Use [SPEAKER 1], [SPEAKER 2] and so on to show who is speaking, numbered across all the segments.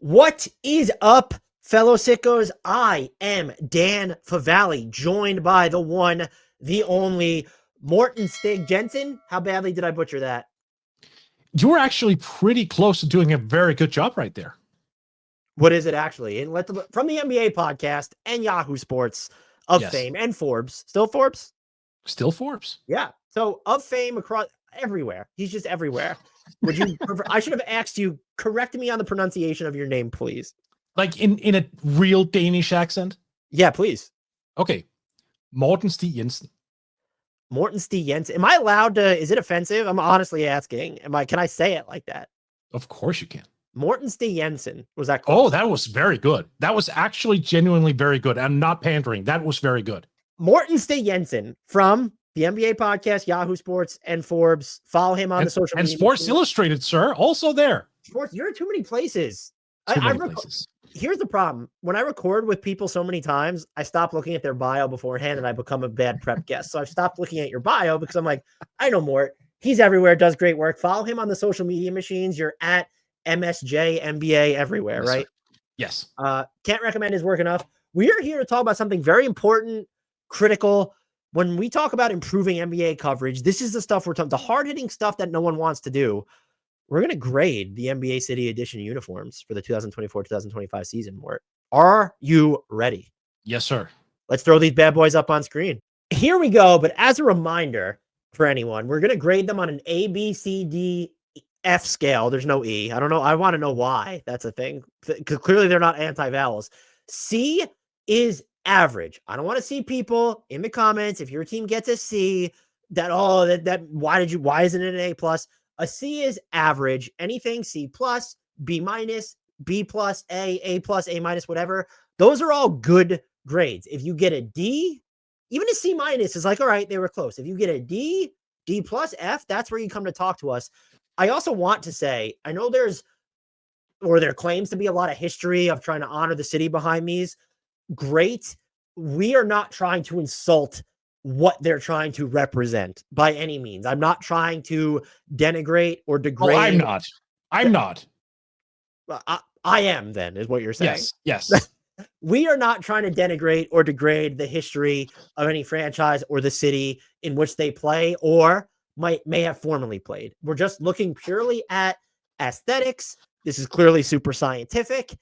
[SPEAKER 1] What is up, fellow sickos? I am Dan Favali, joined by the one, the only Morten Stig Jensen. How badly did I butcher that?
[SPEAKER 2] You were actually pretty close to doing a very good job right there.
[SPEAKER 1] What is it actually? And from the NBA podcast and Yahoo Sports of fame and Forbes. Still Forbes?
[SPEAKER 2] Still Forbes.
[SPEAKER 1] Yeah. So of fame across everywhere. He's just everywhere. Would you prefer, I should have asked you, correct me on the pronunciation of your name, please.
[SPEAKER 2] Like in a real Danish accent?
[SPEAKER 1] Yeah, please.
[SPEAKER 2] Okay. Morten Stig Jensen.
[SPEAKER 1] Morten Stig Jensen. Am I allowed to, is it offensive? I'm honestly asking. Can I say it like that?
[SPEAKER 2] Of course you can.
[SPEAKER 1] Morten Stig Jensen. Was that close?
[SPEAKER 2] Oh, that was very good. That was actually genuinely very good. I'm not pandering. That was very good.
[SPEAKER 1] Morten Stig Jensen from the NBA podcast, Yahoo Sports, and Forbes. Follow him on the social media.
[SPEAKER 2] And Sports Illustrated, sir. Also there.
[SPEAKER 1] Sports, you're in too many places.
[SPEAKER 2] Too many places.
[SPEAKER 1] Here's the problem. When I record with people so many times, I stop looking at their bio beforehand and I become a bad prep guest. So I've stopped looking at your bio because I'm like, I know Mort. He's everywhere, does great work. Follow him on the social media machines. You're at MSJ NBA everywhere,
[SPEAKER 2] Yes,
[SPEAKER 1] right?
[SPEAKER 2] sir. Yes.
[SPEAKER 1] Can't recommend his work enough. We are here to talk about something very important, critical. When we talk about improving NBA coverage, this is the stuff we're talking, the hard-hitting stuff that no one wants to do. We're going to grade the NBA City Edition uniforms for the 2024-2025 season. Are you ready?
[SPEAKER 2] Yes, sir.
[SPEAKER 1] Let's throw these bad boys up on screen. Here we go. But as a reminder for anyone, we're going to grade them on an A, B, C, D, F scale. There's no E. I don't know. I want to know why that's a thing, because clearly they're not anti-vowels. C is average. I don't want to see people in the comments, if your team gets a C, why isn't it an A plus? A C is average. Anything C plus, B minus, B plus, A plus, A minus, whatever. Those are all good grades. If you get a D, even a C minus is like, all right, they were close. If you get a D, D plus, F, that's where you come to talk to us. I also want to say, I know there claims to be a lot of history of trying to honor the city behind these. Great. We are not trying to insult what they're trying to represent by any means. I'm not trying to denigrate or degrade.
[SPEAKER 2] Oh, I'm not.
[SPEAKER 1] I am, then, is what you're saying.
[SPEAKER 2] Yes.
[SPEAKER 1] We are not trying to denigrate or degrade the history of any franchise or the city in which they play or may have formerly played. We're just looking purely at aesthetics. This is clearly super scientific.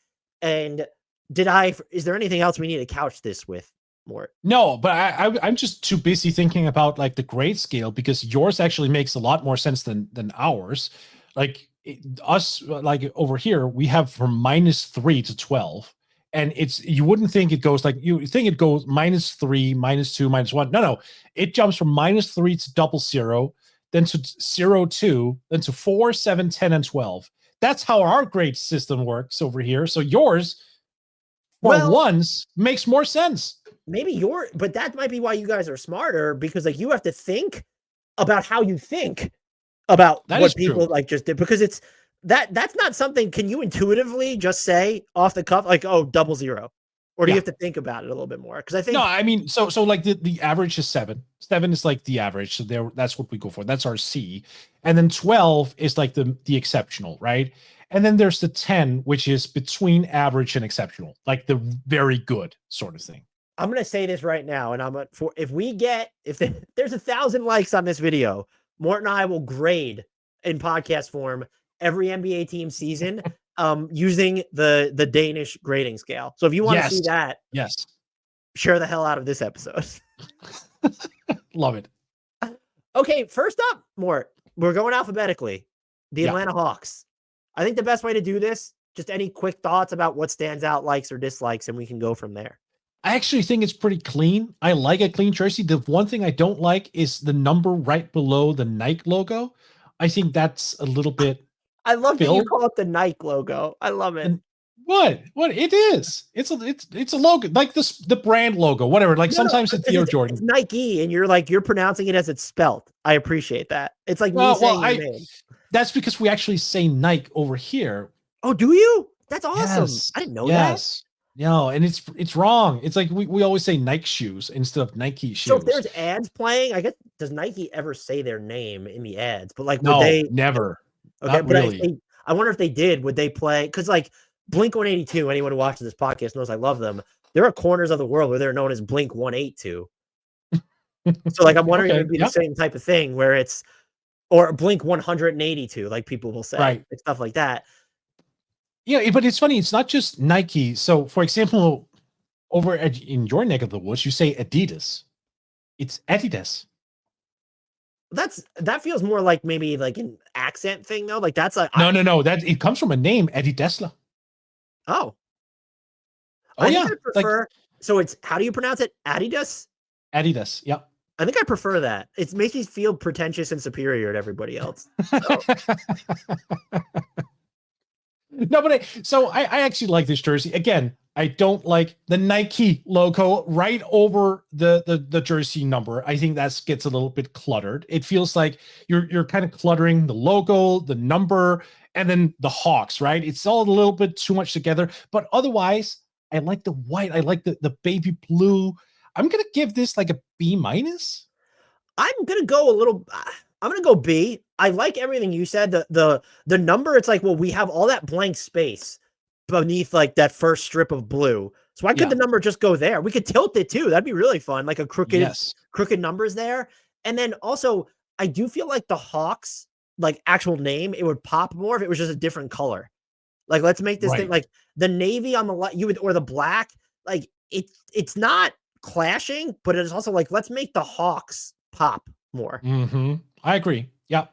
[SPEAKER 1] And is there anything else we need to couch this with, Mort?
[SPEAKER 2] No, but I'm just too busy thinking about like the grade scale, because yours actually makes a lot more sense than ours. Like us, like over here, we have from -3 to 12. And you wouldn't think it goes like, you think it goes -3, -2, -1. No, it jumps from -3 to 00, then to 0, 2, then to 4, 7, 10, and 12. That's how our grade system works over here. So yours, once, makes more sense.
[SPEAKER 1] Maybe but that might be why you guys are smarter, because like you have to think about how you think about what people like just did, because that's not something. Can you intuitively just say off the cuff, like, oh, 00? Or do you have to think about it a little bit more? Because I think,
[SPEAKER 2] no, I mean, so like the average is 7. 7 is like the average. So that's what we go for. That's our C. And then 12 is like the exceptional, right? And then there's the 10, which is between average and exceptional, like the very good sort of thing.
[SPEAKER 1] I'm going to say this right now. And if there's 1,000 likes on this video, Mort and I will grade in podcast form every NBA team season using the Danish grading scale. So if you want to see that, share the hell out of this episode.
[SPEAKER 2] Love it.
[SPEAKER 1] Okay, first up, Mort, we're going alphabetically. The Atlanta Hawks. I think the best way to do this, just any quick thoughts about what stands out, likes or dislikes, and we can go from there.
[SPEAKER 2] I actually think it's pretty clean. I like a clean jersey. The one thing I don't like is the number right below the Nike logo. I think that's a little bit.
[SPEAKER 1] I love that you call it the Nike logo. I love it.
[SPEAKER 2] And what it is? It's a logo, like the brand logo, whatever. Like sometimes it's Air Jordan.
[SPEAKER 1] It's Nike, and you're pronouncing it as it's spelled. I appreciate that. It's like me saying your name.
[SPEAKER 2] That's because we actually say Nike over here.
[SPEAKER 1] Oh, do you? That's awesome. I didn't know that.
[SPEAKER 2] No, and it's wrong. It's like we always say Nike shoes instead of Nike shoes.
[SPEAKER 1] So if there's ads playing, I guess, does Nike ever say their name in the ads? But like,
[SPEAKER 2] no, never.
[SPEAKER 1] Okay,
[SPEAKER 2] not
[SPEAKER 1] but
[SPEAKER 2] really.
[SPEAKER 1] I wonder if they did, would they play? Because like Blink 182. Anyone who watches this podcast knows I love them. There are corners of the world where they're known as Blink 182. So like I'm wondering if
[SPEAKER 2] Okay.
[SPEAKER 1] it'd be the
[SPEAKER 2] Yep.
[SPEAKER 1] same type of thing where it's or Blink 182, like people will say,
[SPEAKER 2] Right.
[SPEAKER 1] and stuff like that.
[SPEAKER 2] Yeah, but it's funny. It's not just Nike. So, for example, in your neck of the woods, you say Adidas. It's Adidas.
[SPEAKER 1] That feels more like maybe like an accent thing though. Like that's like
[SPEAKER 2] No. That it comes from a name, Eddie Desla.
[SPEAKER 1] Oh,
[SPEAKER 2] Oh
[SPEAKER 1] I
[SPEAKER 2] yeah,
[SPEAKER 1] think I prefer. So it's how do you pronounce it? Adidas.
[SPEAKER 2] Adidas. Yep.
[SPEAKER 1] I think I prefer that. It makes me feel pretentious and superior to everybody else. So.
[SPEAKER 2] No, but I actually like this jersey. Again, I don't like the Nike logo right over the jersey number. I think that gets a little bit cluttered. It feels like you're kind of cluttering the logo, the number, and then the Hawks, right? It's all a little bit too much together. But otherwise, I like the white. I like the baby blue. I'm gonna give this like a B minus.
[SPEAKER 1] I'm gonna go a little. I'm gonna go B. I like everything you said. The number. It's like, well, we have all that blank space beneath like that first strip of blue. So why could the number just go there? We could tilt it too. That'd be really fun. Like a crooked numbers there. And then also, I do feel like the Hawks, like actual name, it would pop more if it was just a different color. Like let's make this thing like the navy on the left, or the black. Like it's not clashing, but it's also like let's make the Hawks pop more.
[SPEAKER 2] I agree. Yeah.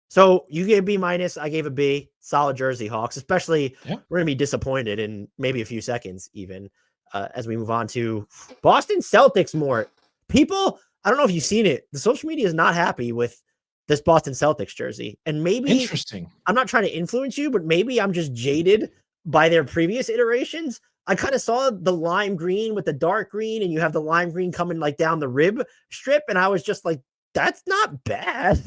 [SPEAKER 1] So you gave B minus, I gave a B. Solid jersey, Hawks. Especially, we're gonna be disappointed in maybe a few seconds, even as we move on to Boston Celtics. More people, I don't know if you've seen it. The social media is not happy with this Boston Celtics jersey, and maybe
[SPEAKER 2] interesting.
[SPEAKER 1] I'm not trying to influence you, but maybe I'm just jaded by their previous iterations. I kind of saw the lime green with the dark green, and you have the lime green coming like down the rib strip, and I was just like, that's not bad.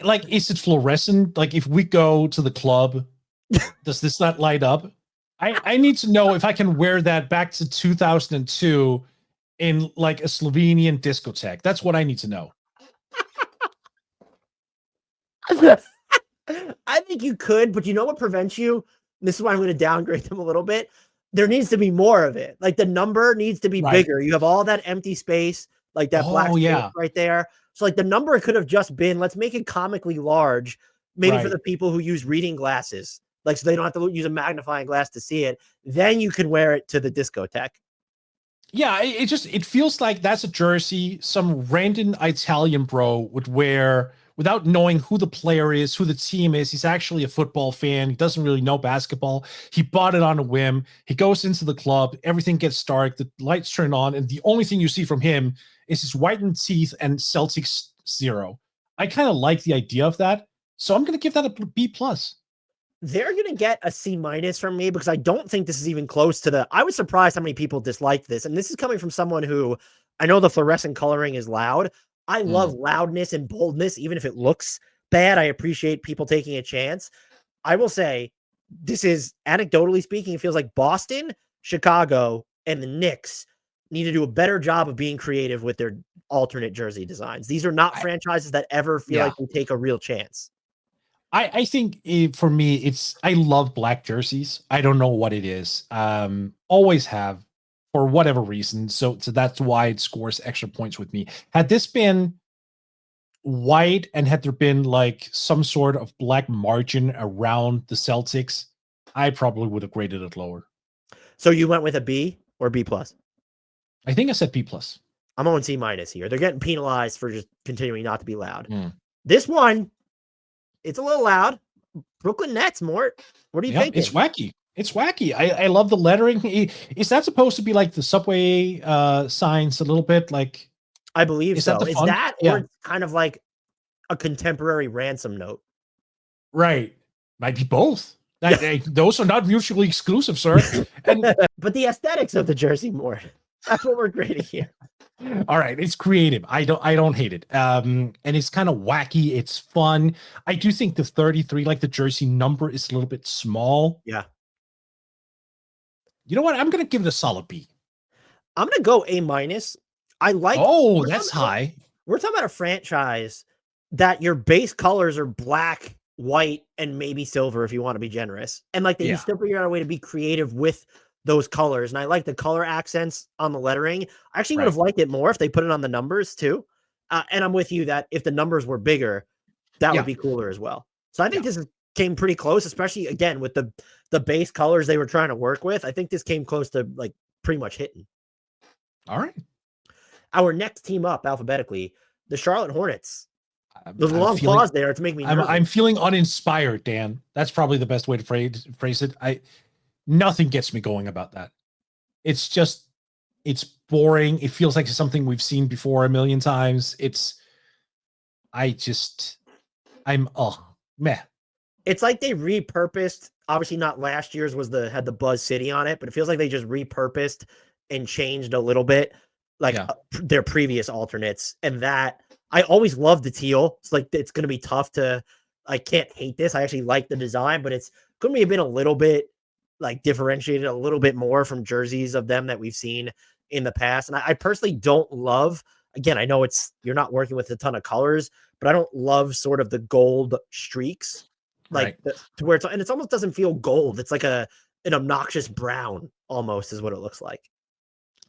[SPEAKER 2] Like, is it fluorescent? Like, if we go to the club, does this not light up? I need to know if I can wear that back to 2002 in like a Slovenian discotheque. That's what I need to know.
[SPEAKER 1] I think you could, but you know what prevents you? This is why I'm going to downgrade them a little bit. There needs to be more of it. Like the number needs to be bigger. You have all that empty space, like that black space right there. So like the number could have just been, let's make it comically large, maybe for the people who use reading glasses, like so they don't have to use a magnifying glass to see it. Then you can wear it to the discotheque.
[SPEAKER 2] Yeah, it feels like that's a jersey some random Italian bro would wear without knowing who the player is, who the team is. He's actually a football fan. He doesn't really know basketball. He bought it on a whim. He goes into the club. Everything gets dark. The lights turn on. And the only thing you see from him is his whitened teeth and Celtics 0. I kind of like the idea of that. So I'm going to give that a B+.
[SPEAKER 1] They're going to get a C- from me because I don't think this is even close to I was surprised how many people disliked this. And this is coming from someone who I know the fluorescent coloring is loud. I love loudness and boldness, even if it looks bad. I appreciate people taking a chance. I will say this is, anecdotally speaking, it feels like Boston, Chicago, and the Knicks need to do a better job of being creative with their alternate jersey designs. These are not franchises that ever feel like they take a real chance.
[SPEAKER 2] I think for me, I love black jerseys. I don't know what it is. Always have, for whatever reason. So that's why it scores extra points with me. Had this been white and had there been like some sort of black margin around the Celtics, I probably would have graded it lower.
[SPEAKER 1] So you went with a B or B+?
[SPEAKER 2] I think I said B+.
[SPEAKER 1] I'm on C- here. They're getting penalized for just continuing not to be loud. This one, it's a little loud. Brooklyn Nets, Mort. What are you thinking?
[SPEAKER 2] It's wacky. It's wacky. I love the lettering. Is that supposed to be like the subway signs a little bit? Like,
[SPEAKER 1] I believe so.
[SPEAKER 2] Is
[SPEAKER 1] that or it's kind of like a contemporary ransom note?
[SPEAKER 2] Right. Might be both. Those are not mutually exclusive, sir.
[SPEAKER 1] But the aesthetics of the jersey, Mort. That's what we're grading here.
[SPEAKER 2] All right, it's creative. I don't hate it. And it's kind of wacky. It's fun. I do think the 33, like the jersey number, is a little bit small.
[SPEAKER 1] Yeah.
[SPEAKER 2] You know what? I'm gonna give it a solid B.
[SPEAKER 1] I'm gonna go A-. I like.
[SPEAKER 2] Oh, that's high.
[SPEAKER 1] We're talking about a franchise that your base colors are black white, and maybe silver if you want to be generous. And like you
[SPEAKER 2] Yeah.
[SPEAKER 1] still figure out a way to be creative with those colors. And I like the color accents on the lettering. I actually would have liked it more if they put it on the numbers too. And I'm with you that if the numbers were bigger, that would be cooler as well. So I think this came pretty close, especially again with the base colors they were trying to work with. I think this came close to like pretty much hitting.
[SPEAKER 2] All right.
[SPEAKER 1] Our next team up alphabetically, the Charlotte Hornets. There's a long
[SPEAKER 2] feeling,
[SPEAKER 1] pause there to make me nervous.
[SPEAKER 2] I'm feeling uninspired, Dan. That's probably the best way to phrase it. Nothing gets me going about that. It's just, it's boring. It feels like something we've seen before a million times. Meh.
[SPEAKER 1] It's like they repurposed. Obviously, not last year's had the Buzz City on it, but it feels like they just repurposed and changed a little bit, like their previous alternates. And that I always loved the teal. It's like it's going to be tough to. I can't hate this. I actually like the design, but it's going to have been a little bit like differentiated a little bit more from jerseys of them that we've seen in the past. And I personally don't love. Again, I know you're not working with a ton of colors, but I don't love sort of the gold streaks, like to where it's almost doesn't feel gold. It's like an obnoxious brown almost is what it looks like.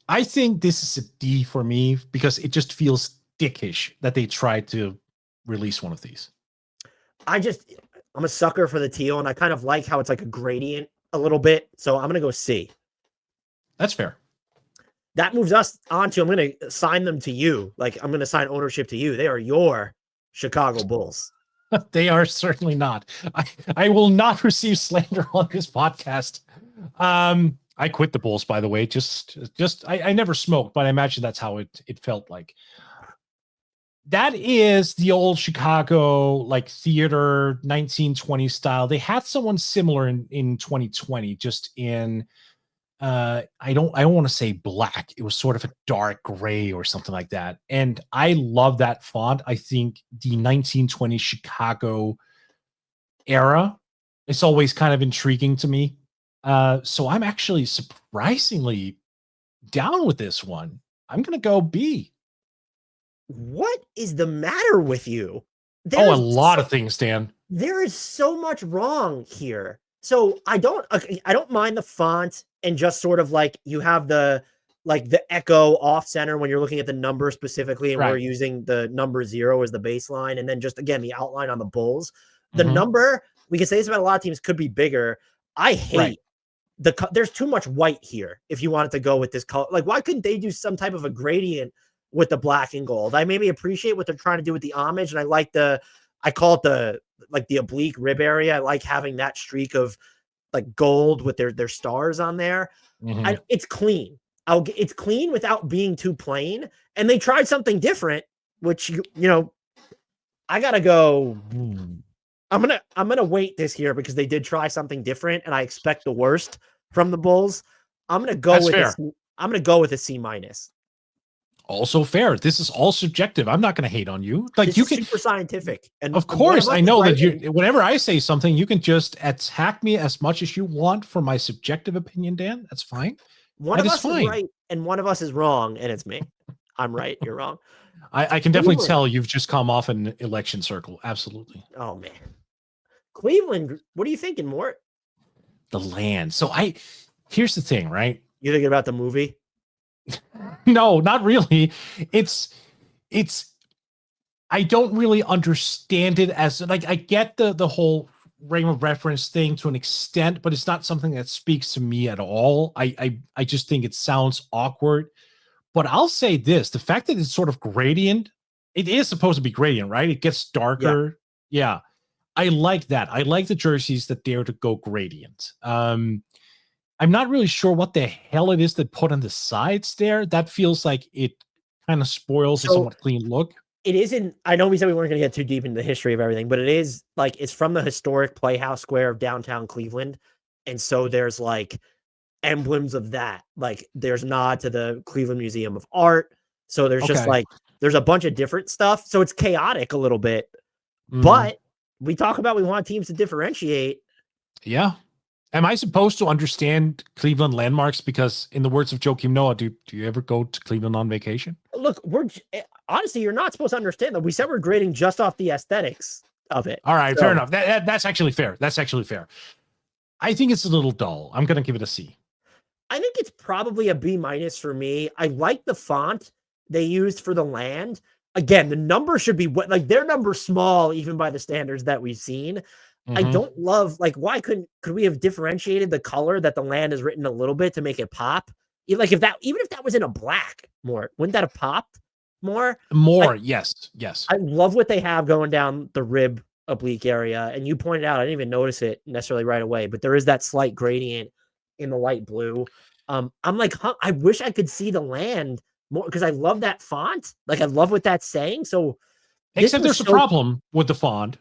[SPEAKER 2] I think this is a D for me because it just feels dickish that they tried to release one of these.
[SPEAKER 1] I'm a sucker for the teal, and I kind of like how it's like a gradient a little bit. So I'm going to go C.
[SPEAKER 2] That's fair.
[SPEAKER 1] That moves us on to, I'm going to assign them to you. Like I'm going to assign ownership to you. They are your Chicago Bulls.
[SPEAKER 2] They are certainly not. I will not receive slander on this podcast. I quit the Bulls, by the way. I never smoked, but I imagine that's how it felt like. That is the old Chicago like theater 1920 style. They had someone similar in 2020, just in I don't want to say black. It was sort of a dark gray or something like that. And I love that font. I think the 1920 Chicago era is always kind of intriguing to me. So I'm actually surprisingly down with this one. I'm going to go B.
[SPEAKER 1] What is the matter with you?
[SPEAKER 2] A lot of things, Dan.
[SPEAKER 1] There is so much wrong here. So I don't mind the font and just sort of like you have the echo off center when you're looking at the number specifically, and we're using the number 0 as the baseline, and then just again the outline on the Bulls. The number, we can say this about a lot of teams, could be bigger. I hate there's too much white here. If you wanted to go with this color, like why couldn't they do some type of a gradient with the black and gold? I maybe appreciate what they're trying to do with the homage, and I like I call it the oblique rib area. I like having that streak of like gold with their stars on there. It's clean. It's clean without being too plain. And they tried something different, which I gotta go. I'm gonna wait this here because they did try something different, and I expect the worst from the Bulls. I'm gonna go with a C-.
[SPEAKER 2] Also fair. This is all subjective. I'm not going to hate on you. Like
[SPEAKER 1] this
[SPEAKER 2] you
[SPEAKER 1] is
[SPEAKER 2] can
[SPEAKER 1] super scientific. And
[SPEAKER 2] of course, I know that whenever I say something, you can just attack me as much as you want for my subjective opinion, Dan. That's fine.
[SPEAKER 1] One of us is right and one of us is wrong, and it's me. I'm right. You're wrong.
[SPEAKER 2] I can definitely tell you've just come off an election circle. Absolutely.
[SPEAKER 1] Oh man. Cleveland. What are you thinking, Mort?
[SPEAKER 2] The land. So here's the thing, right?
[SPEAKER 1] You thinking about the movie?
[SPEAKER 2] No, not really. It's I don't really understand it as like I get the whole frame of reference thing to an extent, but it's not something that speaks to me at all. I just think it sounds awkward. But I'll say this, the fact that it's sort of gradient, it is supposed to be gradient, right? It gets darker. Yeah. I like that. I like the jerseys that dare to go gradient. I'm not really sure what the hell it is that put on the sides there. That feels like it kind of spoils a somewhat clean look.
[SPEAKER 1] It isn't. I know we said we weren't going to get too deep into the history of everything, but it is like it's from the historic Playhouse Square of downtown Cleveland. And so there's like emblems of that. Like there's nod to the Cleveland Museum of Art. So there's just like there's a bunch of different stuff. So it's chaotic a little bit. But we talk about we want teams to differentiate.
[SPEAKER 2] Yeah. Am I supposed to understand Cleveland landmarks? Because in the words of Joakim Noah, do you ever go to Cleveland on vacation?
[SPEAKER 1] Look, honestly, you're not supposed to understand that. We said we're grading just off the aesthetics. of it.
[SPEAKER 2] All right, fair
[SPEAKER 1] So
[SPEAKER 2] enough. That's actually fair. That's actually fair. I think it's a little dull. I'm going to give it a C.
[SPEAKER 1] I think it's probably a B minus for me. I like the font they used for the land. Again, the number should be like their number's small, even by the standards that we've seen. I don't love why could we have differentiated the color that the land is written a little bit to make it pop? Like even if that was in a black more, wouldn't that have popped more?
[SPEAKER 2] Yes.
[SPEAKER 1] I love what they have going down the rib oblique area. And you pointed out, I didn't even notice it necessarily right away, but there is that slight gradient in the light blue. I'm like, I wish I could see the land more because I love that font. Like I love what that's saying. So
[SPEAKER 2] except there's a problem with the font.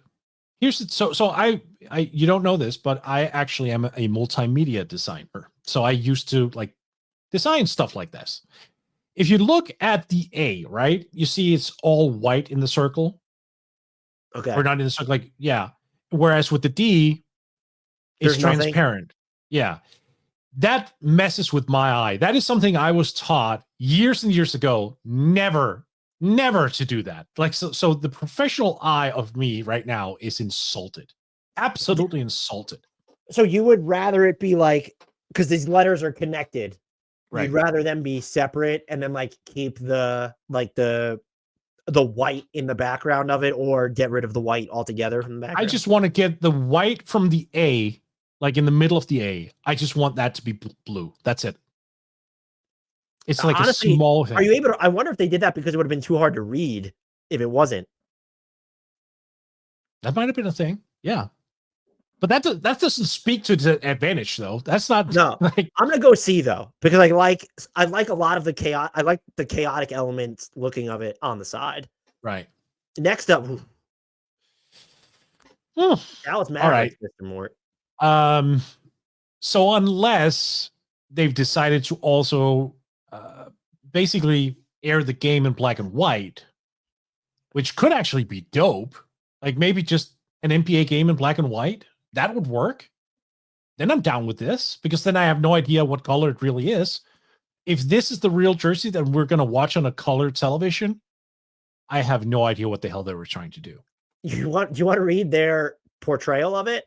[SPEAKER 2] So I you don't know this, but I actually am a multimedia designer. So I used to design stuff like this. If you look at the A, right, you see it's all white in the circle.
[SPEAKER 1] Okay.
[SPEAKER 2] Or not in the circle, whereas with the D, it's transparent. Yeah. That messes with my eye. That is something I was taught years and years ago, never to do that. So the professional eye of me right now is insulted. Absolutely insulted.
[SPEAKER 1] So you would rather it be because these letters are connected. Right. You'd rather them be separate and then keep the white in the background of it or get rid of the white altogether from the background?
[SPEAKER 2] I just want to get the white from the A, in the middle of the A. I just want that to be blue. That's it. It's honestly, a small thing.
[SPEAKER 1] Are you able to? I wonder if they did that because it would have been too hard to read if it wasn't.
[SPEAKER 2] That might have been a thing. Yeah. But that doesn't speak to the advantage, though. That's not.
[SPEAKER 1] No, I'm gonna go C though because I like a lot of the chaos. I like the chaotic elements looking of it on the side.
[SPEAKER 2] Right.
[SPEAKER 1] Next up, Dallas Mavericks, Mr. Mort.
[SPEAKER 2] So unless they've decided to also basically air the game in black and white, which could actually be dope, maybe just an NBA game in black and white. That would work. Then I'm down with this because then I have no idea what color it really is. If this is the real jersey that we're going to watch on a colored television, I have no idea what the hell they were trying to do.
[SPEAKER 1] Do you want to read their portrayal of it?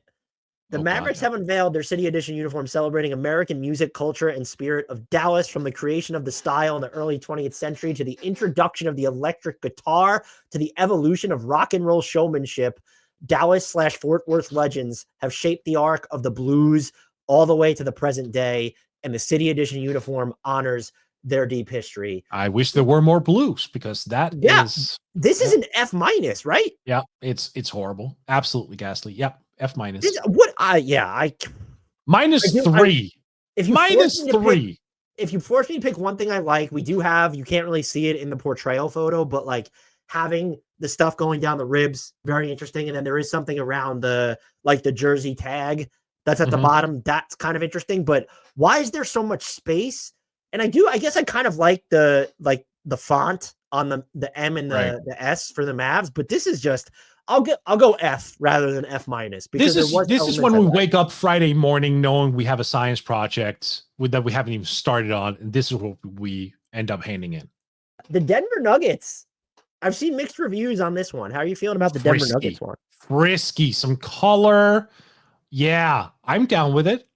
[SPEAKER 1] The Mavericks have unveiled their City Edition uniform celebrating American music, culture, and spirit of Dallas, from the creation of the style in the early 20th century to the introduction of the electric guitar to the evolution of rock and roll showmanship. Dallas/Fort Worth legends have shaped the arc of the blues all the way to the present day, and the City Edition uniform honors their deep history.
[SPEAKER 2] I wish there were more blues because this
[SPEAKER 1] is an F minus, right?
[SPEAKER 2] Yeah, it's horrible. Absolutely ghastly. Yep, F minus. -3. If you -3.
[SPEAKER 1] If you force me to pick one thing I like, we do have, you can't really see it in the portrayal photo, but having the stuff going down the ribs, very interesting. And then there is something around the jersey tag that's at the bottom. That's kind of interesting, but why is there so much space? And I guess I kind of like the font on the M and the S for the Mavs, but this is just, I'll go F rather than F minus because
[SPEAKER 2] this is when we wake up Friday morning knowing we have a science project that we haven't even started on, and this is what we end up handing in.
[SPEAKER 1] The Denver Nuggets. I've seen mixed reviews on this one. How are you feeling about the Denver Nuggets one?
[SPEAKER 2] Frisky, some color. Yeah, I'm down with it.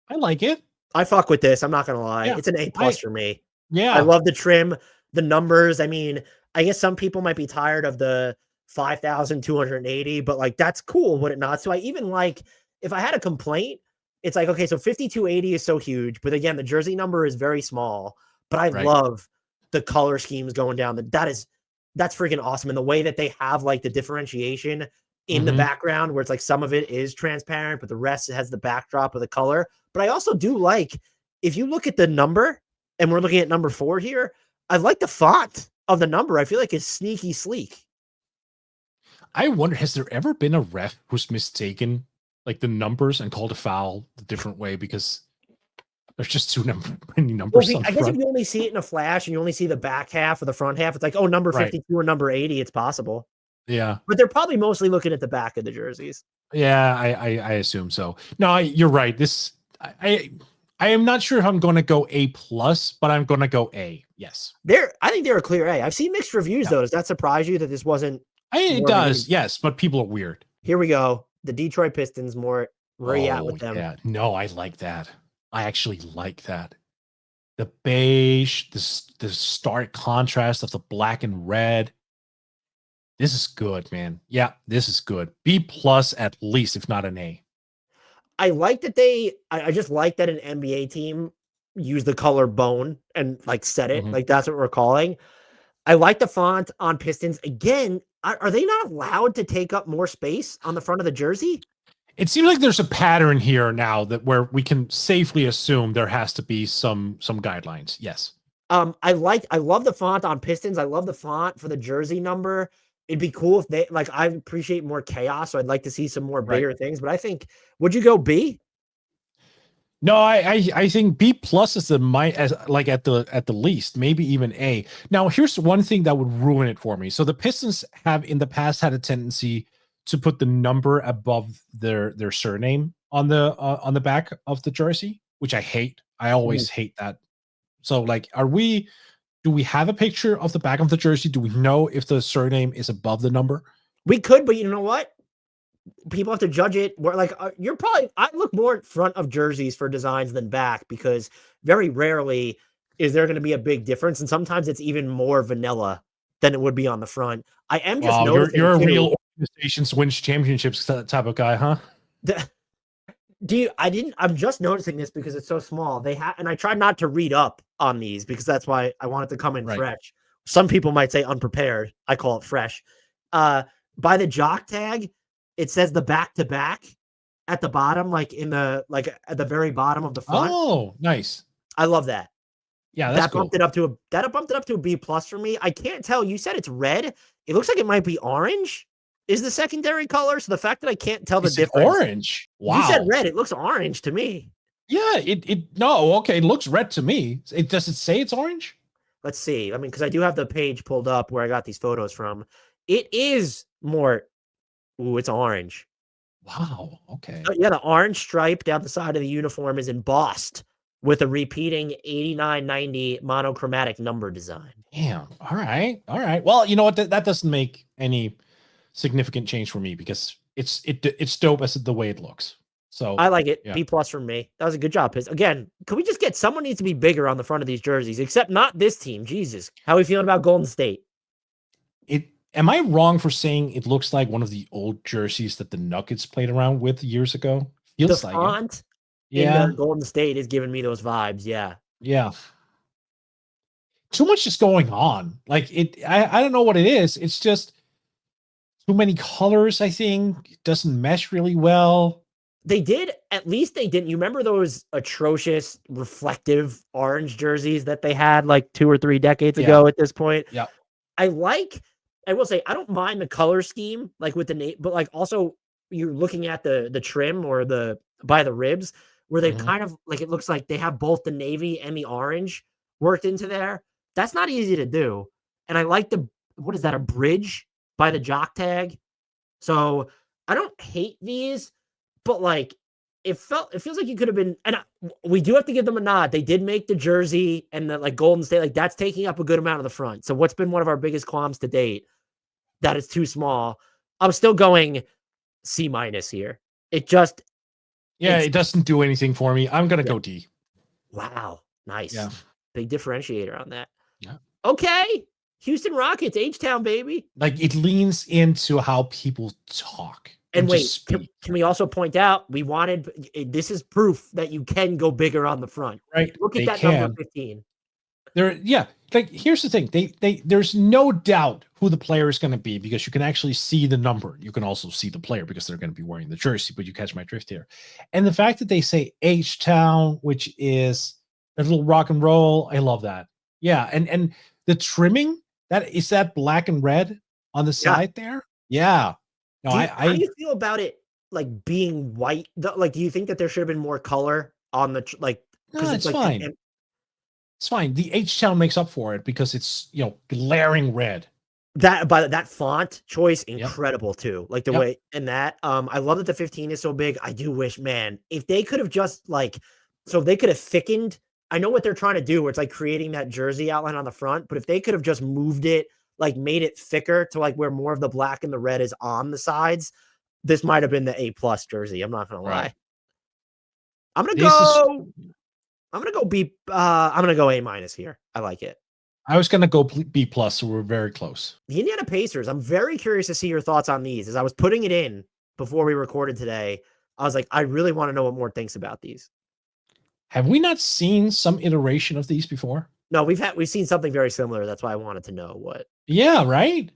[SPEAKER 2] I like it.
[SPEAKER 1] I fuck with this. I'm not gonna lie. Yeah, it's an A+ for me.
[SPEAKER 2] Yeah,
[SPEAKER 1] I love the trim, the numbers. I mean, I guess some people might be tired of the 5,280, but that's cool, would it not? So I even if I had a complaint, it's okay, so 5,280 is so huge, but again, the jersey number is very small. But I love the color schemes going down. That's freaking awesome. And the way that they have the differentiation in the background where it's some of it is transparent, but the rest has the backdrop of the color. But I also do if you look at the number, and we're looking at number 4 here, I like the font of the number. I feel like it's sneaky sleek.
[SPEAKER 2] I wonder, has there ever been a ref who's mistaken the numbers and called a foul a different way because there's just too many numbers?
[SPEAKER 1] Well, I guess if you only see it in a flash and you only see the back half or the front half, it's number 52 or number 80, it's possible.
[SPEAKER 2] Yeah.
[SPEAKER 1] But they're probably mostly looking at the back of the jerseys.
[SPEAKER 2] Yeah, I assume so. No, you're right. I am not sure if I'm going to go A+, but I'm going to go A. Yes.
[SPEAKER 1] I think they're a clear A. I've seen mixed reviews though. Does that surprise you that this wasn't
[SPEAKER 2] It
[SPEAKER 1] More of an
[SPEAKER 2] does, yes, but people are weird.
[SPEAKER 1] Here we go. The Detroit Pistons, more where you at
[SPEAKER 2] Oh,
[SPEAKER 1] with them?
[SPEAKER 2] yeah. No, I like that. I actually like that. The beige, the stark contrast of the black and red. This is good, man. Yeah, this is good. B plus at least, if not an A.
[SPEAKER 1] I like that I just like that an NBA team used the color bone and like said it.
[SPEAKER 2] Mhm.
[SPEAKER 1] Like that's what we're calling. I like the font on Pistons. Again, are they not allowed to take up more space on the front of the jersey?
[SPEAKER 2] It seems like there's a pattern here now that where we can safely assume there has to be some guidelines. Yes.
[SPEAKER 1] I love the font on Pistons. I love the font for the jersey number. It'd be cool if they like I appreciate more chaos, so I'd like to see some more
[SPEAKER 2] Right.
[SPEAKER 1] bigger things. But I think would you go B?
[SPEAKER 2] No, I think B plus is as like at the least, maybe even A. Now, here's one thing that would ruin it for me. So the Pistons have in the past had a tendency to put the number above their surname on the back of the jersey, which I hate. I always hate that. So like, do we have a picture of the back of the jersey? Do we know if the surname is above the number?
[SPEAKER 1] We could, but you know what? People have to judge it. Where like you're probably I look more at front of jerseys for designs than back because very rarely is there going to be a big difference, and sometimes it's even more vanilla than it would be on the front. I am just
[SPEAKER 2] Wow,
[SPEAKER 1] noticing
[SPEAKER 2] you're a
[SPEAKER 1] too,
[SPEAKER 2] real organizations wins championships type of guy, huh?
[SPEAKER 1] do you, I didn't. I'm just noticing this because it's so small. They have, and I tried not to read up on these because that's why I wanted to come in
[SPEAKER 2] Right.
[SPEAKER 1] fresh. Some people might say unprepared. I call it fresh. By the jock tag, it says the back to back at the bottom, like at the very bottom of the front.
[SPEAKER 2] Oh, nice.
[SPEAKER 1] I love that.
[SPEAKER 2] Yeah, that's
[SPEAKER 1] That bumped it up to a B plus for me. I can't tell. You said it's red. It looks like it might be orange. Is the secondary color? So the fact that I can't tell the difference.
[SPEAKER 2] Orange. Wow.
[SPEAKER 1] You said red. It looks orange to me.
[SPEAKER 2] Yeah, okay, it looks red to me. Does it say it's orange?
[SPEAKER 1] Let's see. I mean, because I do have the page pulled up where I got these photos from. It is more. Ooh, it's orange.
[SPEAKER 2] Wow. Okay.
[SPEAKER 1] Yeah, the orange stripe down the side of the uniform is embossed with a repeating 8990 monochromatic number design.
[SPEAKER 2] Damn. All right. All right. Well, you know what? That doesn't make any significant change for me because it's dope as the way it looks. So
[SPEAKER 1] I like it.
[SPEAKER 2] Yeah.
[SPEAKER 1] B plus from me. That was a good job, Piz. Again, can we just get someone needs to be bigger on the front of these jerseys, except not this team. Jesus. How are we feeling about Golden State?
[SPEAKER 2] Am I wrong for saying it looks like one of the old jerseys that the Nuggets played around with years ago? Feels
[SPEAKER 1] The
[SPEAKER 2] like
[SPEAKER 1] font
[SPEAKER 2] it.
[SPEAKER 1] in
[SPEAKER 2] Yeah.
[SPEAKER 1] the Golden State is giving me those vibes. Yeah.
[SPEAKER 2] Yeah. Too much is going on. Like I don't know what it is. It's just too many colors, I think. It doesn't mesh really well.
[SPEAKER 1] At least they didn't. You remember those atrocious reflective orange jerseys that they had like 2 or 3 decades ago at this point?
[SPEAKER 2] Yeah.
[SPEAKER 1] I will say, I don't mind the color scheme, like with the name, but like also you're looking at the trim or by the ribs where they've kind of like, it looks like they have both the navy and the orange worked into there. That's not easy to do. And I like what is that? A bridge by the jock tag. So I don't hate these, but like it feels like you could have been, and we do have to give them a nod. They did make the jersey and the like Golden State, like that's taking up a good amount of the front. So what's been one of our biggest qualms to date, that is too small. I'm still going C minus here. It
[SPEAKER 2] doesn't do anything for me. I'm gonna go D.
[SPEAKER 1] Wow. Nice.
[SPEAKER 2] Yeah.
[SPEAKER 1] Big differentiator on that.
[SPEAKER 2] Yeah.
[SPEAKER 1] Okay. Houston Rockets, H-Town, baby.
[SPEAKER 2] Like it leans into how people talk.
[SPEAKER 1] And wait, can we also point out this is proof that you can go bigger on the front.
[SPEAKER 2] Right.
[SPEAKER 1] Look at that number 15.
[SPEAKER 2] Like here's the thing. There's no doubt who the player is going to be because you can actually see the number. You can also see the player because they're going to be wearing the jersey, but you catch my drift here. And the fact that they say H-Town, which is a little rock and roll, I love that. Yeah, and the trimming, that black and red on the side there. Yeah. No,
[SPEAKER 1] how do you feel about it like being white? Like, do you think that there should have been more color on the
[SPEAKER 2] No, it's
[SPEAKER 1] like
[SPEAKER 2] fine. It's fine. The H-Town makes up for it because it's glaring red.
[SPEAKER 1] That font choice, incredible too. Like the way in that. I love that the 15 is so big. I do wish, man, if they could have just they could have thickened. I know what they're trying to do, where it's like creating that jersey outline on the front, but if they could have just moved it like made it thicker to like where more of the black and the red is on the sides, this might have been the A+ jersey. I'm not gonna lie.
[SPEAKER 2] Right.
[SPEAKER 1] I'm gonna
[SPEAKER 2] This is.
[SPEAKER 1] go. I'm gonna go B. I'm gonna go A- here. I like it.
[SPEAKER 2] I was gonna go B+, so we're very close.
[SPEAKER 1] The Indiana Pacers. I'm very curious to see your thoughts on these. As I was putting it in before we recorded today, I was like, I really want to know what Mort thinks about these.
[SPEAKER 2] Have we not seen some iteration of these before?
[SPEAKER 1] No, we've seen something very similar. That's why I wanted to know what.
[SPEAKER 2] Yeah, right.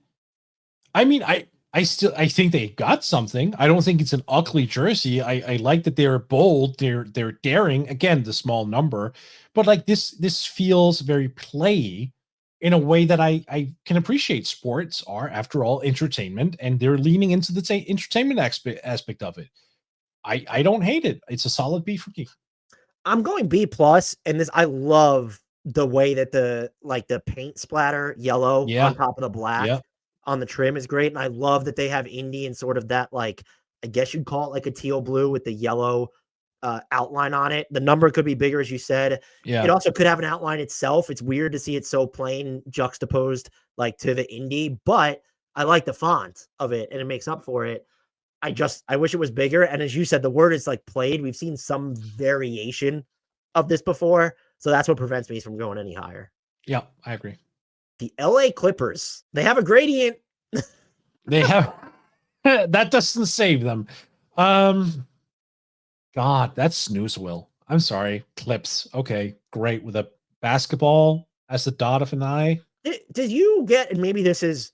[SPEAKER 2] I mean, I think they got something. I don't think it's an ugly jersey. I like that they're bold, they're daring. Again, the small number, but like this feels very play in a way that I can appreciate. Sports are, after all, entertainment, and they're leaning into the entertainment aspect of it. I don't hate it. It's a solid B for me.
[SPEAKER 1] I'm going B+, and this I love the way that the paint splatter yellow on top of the black on the trim is great, and I love that they have Indy and sort of that, like, I guess you'd call it like a teal blue with the yellow outline on it. The number could be bigger, as you said.
[SPEAKER 2] Yeah.
[SPEAKER 1] It also could have an outline itself. It's weird to see it so plain juxtaposed like to the Indy, but I like the font of it, and it makes up for it. I wish it was bigger. And as you said, the word is like played. We've seen some variation of this before. So that's what prevents me from going any higher.
[SPEAKER 2] Yeah, I agree.
[SPEAKER 1] The LA Clippers, they have a gradient.
[SPEAKER 2] They have that doesn't save them. God, that's snooze will. I'm sorry. Clips. Okay, great. With a basketball as the dot of an eye.
[SPEAKER 1] Did you get, and maybe this is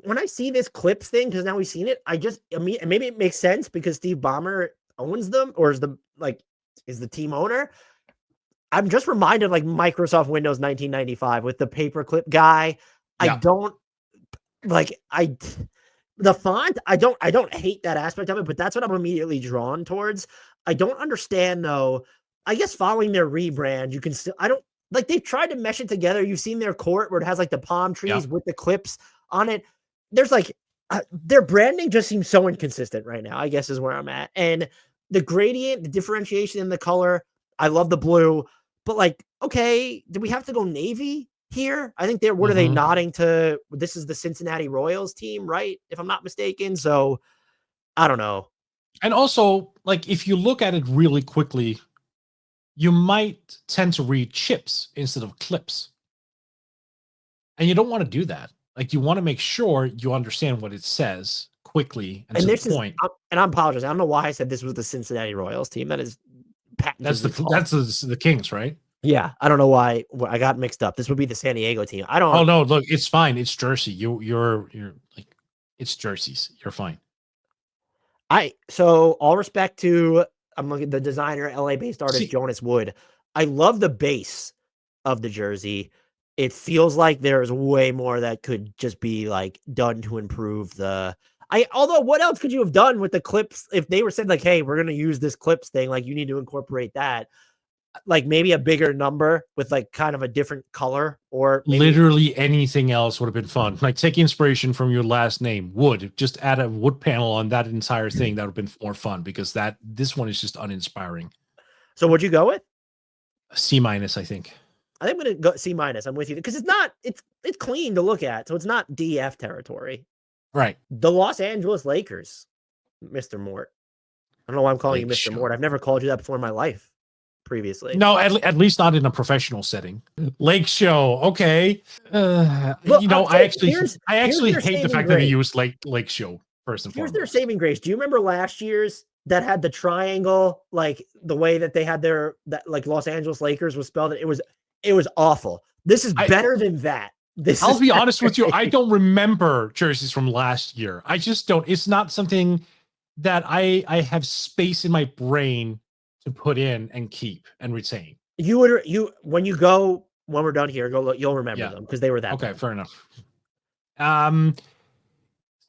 [SPEAKER 1] when I see this clips thing, because now we've seen it, maybe it makes sense because Steve Ballmer owns them or is the team owner. I'm just reminded like Microsoft Windows 1995 with the paperclip guy. Yeah. The font, I don't hate that aspect of it, but that's what I'm immediately drawn towards. I don't understand though. I guess following their rebrand, you can still, they've tried to mesh it together. You've seen their court where it has like the palm trees with the clips on it. There's their branding just seems so inconsistent right now, I guess is where I'm at. And the gradient, the differentiation in the color, I love the blue, but okay, do we have to go navy here? I think what are they nodding to? This is the Cincinnati Royals team, right? If I'm not mistaken. So I don't know.
[SPEAKER 2] And also, if you look at it really quickly, you might tend to read chips instead of clips. And you don't want to do that. You want to make sure you understand what it says quickly and to the point.
[SPEAKER 1] And I apologize. I don't know why I said this was the Cincinnati Royals team. That is
[SPEAKER 2] that's the Kings, right?
[SPEAKER 1] Yeah, I don't know why I got mixed up. This would be the San Diego team. I don't.
[SPEAKER 2] Oh no, look, it's fine. It's jersey. You're it's jerseys. You're fine.
[SPEAKER 1] So all respect to, I'm looking at the designer, LA-based artist Jonas Wood. I love the base of the jersey. It feels like there's way more that could just be done to improve although what else could you have done with the clips if they were said hey, we're going to use this clips thing, you need to incorporate that, maybe a bigger number with kind of a different color, or
[SPEAKER 2] literally anything else would have been fun. Take inspiration from your last name, Wood, just add a wood panel on that entire thing. That would have been more fun because this one is just uninspiring.
[SPEAKER 1] So what'd you go with?
[SPEAKER 2] C-, I think.
[SPEAKER 1] I think I'm going to go C-. I'm with you because it's clean to look at. So it's not DF territory.
[SPEAKER 2] Right.
[SPEAKER 1] The Los Angeles Lakers, Mr. Mort. I don't know why I'm calling you Mr. Mort. I've never called you that before in my life previously.
[SPEAKER 2] No, at least not in a professional setting. Lake Show. Okay. I actually hate the fact that they use Lake Show first and foremost.
[SPEAKER 1] Here's their saving grace. Do you remember last year's that had the triangle, the way that they had Los Angeles Lakers was spelled? It was awful. This is better than that.
[SPEAKER 2] I'll be honest with you. I don't remember jerseys from last year. I just don't. It's not something that I have space in my brain to put in and keep and retain.
[SPEAKER 1] When we're done here, go look, you'll remember them because they were that.
[SPEAKER 2] Okay,
[SPEAKER 1] bad.
[SPEAKER 2] Fair enough.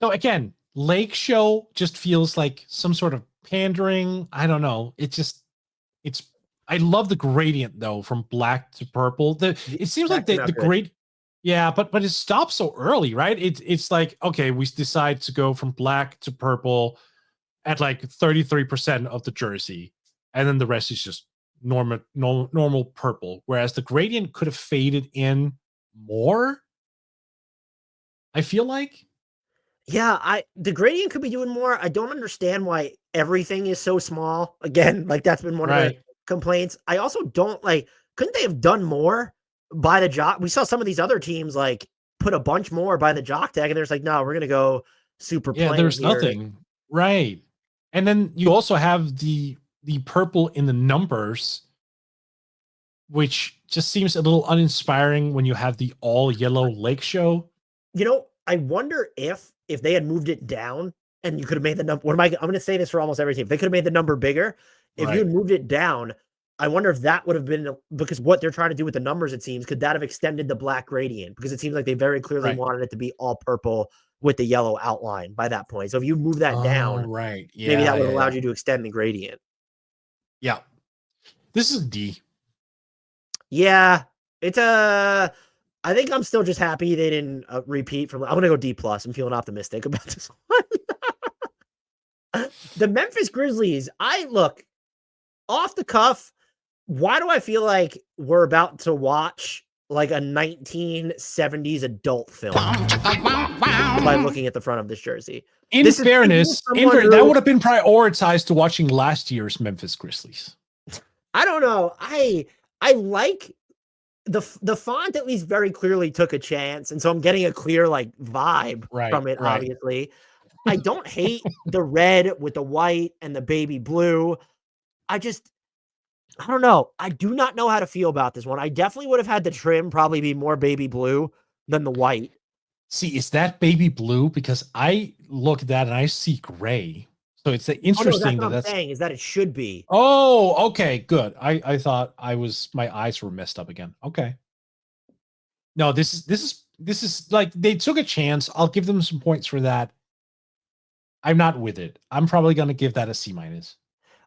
[SPEAKER 2] So again, Lake Show just feels like some sort of pandering. I don't know. I love the gradient though, from black to purple. It seems like the great. Yeah, but it stops so early, right? It's okay, we decide to go from black to purple at 33% of the jersey, and then the rest is just normal purple. Whereas the gradient could have faded in more. I feel like.
[SPEAKER 1] Yeah, the gradient could be doing more. I don't understand why everything is so small. Again, like that's been one of the
[SPEAKER 2] Right.
[SPEAKER 1] complaints. I also don't like, couldn't they have done more by the jock? We saw some of these other teams like put a bunch more by the jock tag, and there's like, no, we're gonna go super
[SPEAKER 2] Yeah,
[SPEAKER 1] plain
[SPEAKER 2] there's
[SPEAKER 1] here.
[SPEAKER 2] nothing. Right. And then you also have the purple in the numbers, which just seems a little uninspiring when you have the all yellow lake show.
[SPEAKER 1] You know, I wonder if they had moved it down and you could have made the number. What am I? I'm going to say this for almost every team. If they could have made the number bigger. If you
[SPEAKER 2] Right.
[SPEAKER 1] had moved it down, I wonder if that would have been because what they're trying to do with the numbers. It seems could that have extended the black gradient because it seems like they very clearly
[SPEAKER 2] Right.
[SPEAKER 1] wanted it to be all purple with the yellow outline by that point. So if you move that
[SPEAKER 2] Oh,
[SPEAKER 1] down,
[SPEAKER 2] right.
[SPEAKER 1] maybe that
[SPEAKER 2] Yeah,
[SPEAKER 1] would have
[SPEAKER 2] yeah,
[SPEAKER 1] allowed
[SPEAKER 2] yeah.
[SPEAKER 1] you to extend the gradient.
[SPEAKER 2] Yeah. This is D.
[SPEAKER 1] Yeah, it's a. I think I'm still just happy they didn't repeat from. I'm gonna go D plus. I'm feeling optimistic about this one. The Memphis Grizzlies. I look off the cuff. Why do I feel like we're about to watch like a 1970s adult film by looking at the front of this jersey?
[SPEAKER 2] In
[SPEAKER 1] This is thinking as
[SPEAKER 2] fairness,
[SPEAKER 1] someone
[SPEAKER 2] that
[SPEAKER 1] who
[SPEAKER 2] would have been prioritized to watching last year's Memphis Grizzlies.
[SPEAKER 1] I don't know. I like the font at least very clearly took a chance, and so I'm getting a clear like vibe
[SPEAKER 2] Right,
[SPEAKER 1] from it.
[SPEAKER 2] right.
[SPEAKER 1] Obviously, I don't hate the red with the white and the baby blue. I don't know. I do not know how to feel about this one. I definitely would have had the trim probably be more baby blue than the white.
[SPEAKER 2] See, is that baby blue? Because I look at that and I see gray. So it's
[SPEAKER 1] Oh no, that's
[SPEAKER 2] interesting
[SPEAKER 1] what
[SPEAKER 2] that
[SPEAKER 1] I'm
[SPEAKER 2] that's.
[SPEAKER 1] saying is that it should be.
[SPEAKER 2] Oh, okay, good. I thought my eyes were messed up again. Okay. No, this is like they took a chance. I'll give them some points for that. I'm not with it. I'm probably gonna give that a C minus.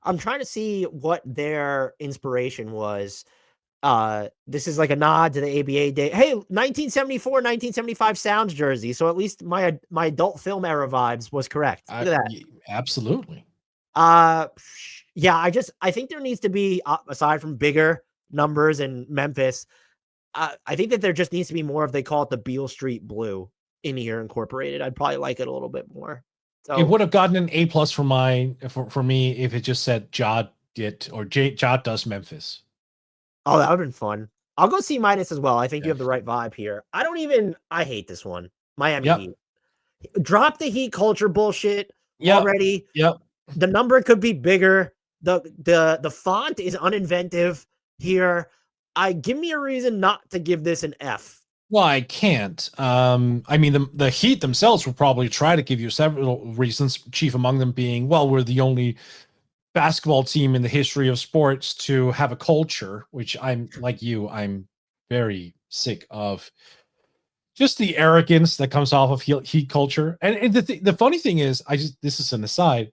[SPEAKER 1] I'm trying to see what their inspiration was. This is like a nod to the ABA day. Hey, 1974, 1975 Sounds jersey. So at least my adult film era vibes was correct. Look at that.
[SPEAKER 2] Absolutely.
[SPEAKER 1] Uh, yeah, I think there needs to be aside from bigger numbers in Memphis. I think that there just needs to be more of they call it the Beale Street Blue in here incorporated. I'd probably like it a little bit more.
[SPEAKER 2] It
[SPEAKER 1] So,
[SPEAKER 2] would have gotten an A plus for me if it just said Jod did or Jod does Memphis.
[SPEAKER 1] oh, that would have been fun. I'll go C minus as well. I think you
[SPEAKER 2] Yeah.
[SPEAKER 1] have the right vibe here. I hate this one. Miami
[SPEAKER 2] Yep.
[SPEAKER 1] Heat. Drop the Heat culture bullshit
[SPEAKER 2] Yep.
[SPEAKER 1] already.
[SPEAKER 2] Yep.
[SPEAKER 1] The number could be bigger. The font is uninventive here. Give me a reason not to give this an F.
[SPEAKER 2] Well, I can't. I mean, the Heat themselves will probably try to give you several reasons, chief among them being, well, we're the only basketball team in the history of sports to have a culture, which I'm like you, I'm very sick of just the arrogance that comes off of Heat culture. And the funny thing is, this is an aside,